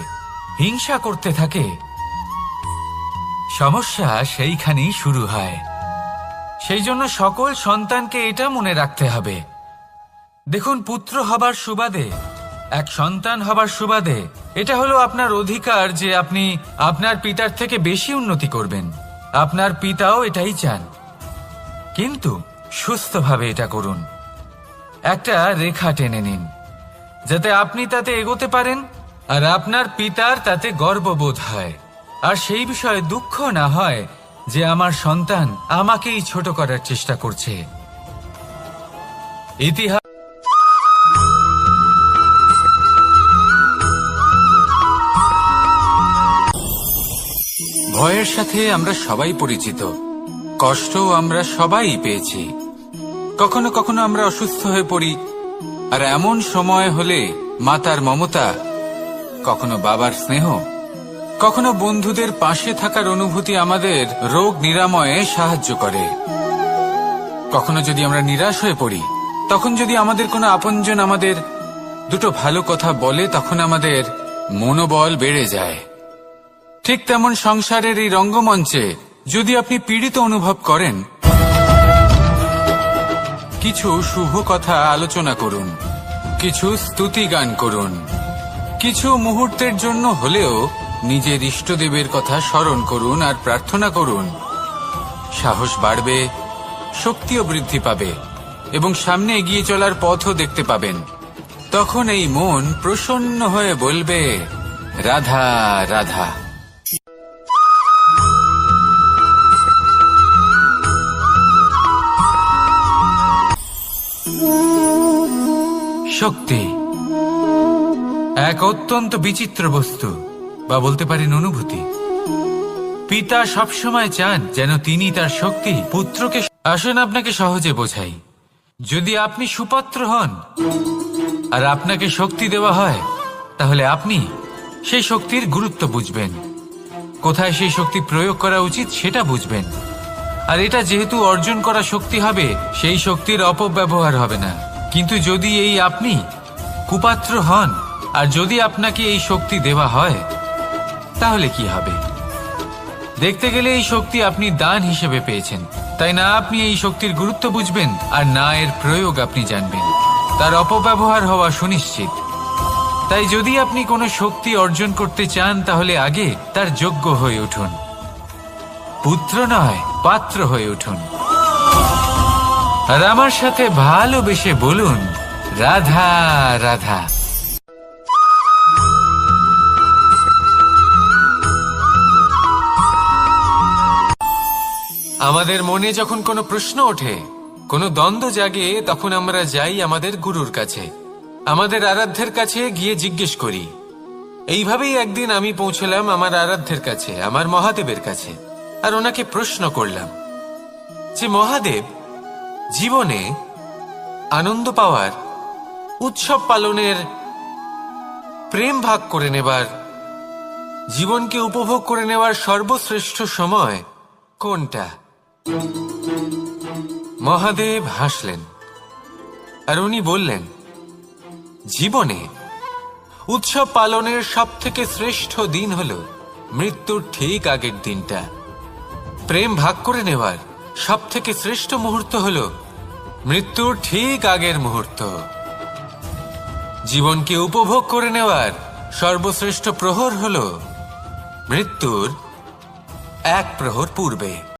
হিংসা করতে থাকে, সমস্যা সেইখানেই শুরু হয়। সেই জন্য সকল সন্তানকে এটা মনে রাখতে হবে, দেখুন, পুত্র হবার সুবাদে, এক সন্তান হবার সুবাদে এটা হলো আপনার অধিকার যে আপনি আপনার পিতার থেকে বেশি উন্নতি করবেন। আপনার পিতাও এটাই চান, কিন্তু সুস্থভাবে এটা করুন। একটা রেখা টেনে নিন যাতে আপনি তাতে এগোতে পারেন আর আপনার পিতার তাতে গর্ববোধ হয়, আর সেই বিষয়ে দুঃখ না হয় যে আমার সন্তান আমাকেই ছোট করার চেষ্টা করছে। ইতিহাস ভয়ের সাথে আমরা সবাই পরিচিত, কষ্টও আমরা সবাই পেয়েছি। কখনো কখনো আমরা অসুস্থ হয়ে পড়ি, আর এমন সময় হলে মাতার মমতা, কখনো বাবার স্নেহ, কখনো বন্ধুদের পাশে থাকার অনুভূতি আমাদের রোগ নিরাময়ে সাহায্য করে। কখনো যদি আমরা নিরাশ হয়ে পড়ি, তখন যদি আমাদের কোনো আপনজন আমাদের দুটো ভালো কথা বলে, তখন আমাদের মনোবল বেড়ে যায়। ঠিক তেমন সংসারের এই রঙ্গমঞ্চে যদি আপনি পীড়িত অনুভব করেন, কিছু শুভ কথা আলোচনা করুন, কিছু স্তুতি গান করুন, কিছু মুহূর্তের জন্য হলেও নিজের ইষ্টদেবের কথা স্মরণ করুন আর প্রার্থনা করুন। সাহস বাড়বে, শক্তিও বৃদ্ধি পাবে এবং সামনে এগিয়ে চলার পথও দেখতে পাবেন। তখন এই মন প্রসন্ন হয়ে বলবে, রাধা রাধা। শক্তি এক অত্যন্ত বিচিত্র বস্তু, বা বলতে পারেন অনুভূতি। পিতা সবসময় চান যেন তিনি তার শক্তি পুত্রকে। আসুন আপনাকে সহজে বোঝাই। যদি আপনি সুপাত্র হন আর আপনাকে শক্তি দেওয়া হয়, তাহলে আপনি সেই শক্তির গুরুত্ব বুঝবেন, কোথায় সেই শক্তি প্রয়োগ করা উচিত সেটা বুঝবেন। আর এটা যেহেতু অর্জন করা শক্তি হবে, সেই শক্তির অপব্যবহার হবে না। কিন্তু যদি এই আপনি কুপাত্র হন আর যদি আপনাকে এই শক্তি দেওয়া হয়, তাহলে কি হবে? দেখতে গেলে এই শক্তি আপনি দান হিসেবে পেয়েছেন, তাই না আপনি এই শক্তির গুরুত্ব বুঝবেন আর না এর প্রয়োগ আপনি জানবেন। তার অপব্যবহার হওয়া সুনিশ্চিত। তাই যদি আপনি কোনো শক্তি অর্জন করতে চান, তাহলে আগে তার যোগ্য হয়ে উঠুন। পুত্র নয়, পাত্র হয়ে উঠুন আর আমার সাথে ভালোবেসে বলুন, রাধা রাধা। আমাদের মনে যখন কোনো প্রশ্ন ওঠে, কোনো দ্বন্দ্ব জাগে, তখন আমরা যাই আমাদের গুরুর কাছে, আমাদের আরাধ্যের কাছে গিয়ে জিজ্ঞেস করি। এইভাবেই একদিন আমি পৌঁছলাম আমার আরাধ্যের কাছে, আমার মহাদেবের কাছে, আর ওনাকে প্রশ্ন করলাম যে মহাদেব, জীবনে আনন্দ পাওয়ার, উৎসব পালনের, প্রেম ভাগ করে নেবার, জীবনকে উপভোগ করে নেওয়ার সর্বশ্রেষ্ঠ সময় কোনটা? মহাদেব হাসলেন আর উনি বললেন, জীবনে উৎসব পালনের সব থেকে শ্রেষ্ঠ দিন হল মৃত্যুর ঠিক আগের দিনটা। প্রেম ভাগ করে নেওয়ার সব থেকে শ্রেষ্ঠ মুহূর্ত হল মৃত্যুর ঠিক আগের মুহূর্ত। জীবনকে উপভোগ করে নেওয়ার সর্বশ্রেষ্ঠ প্রহর হল মৃত্যুর এক প্রহর পূর্বে।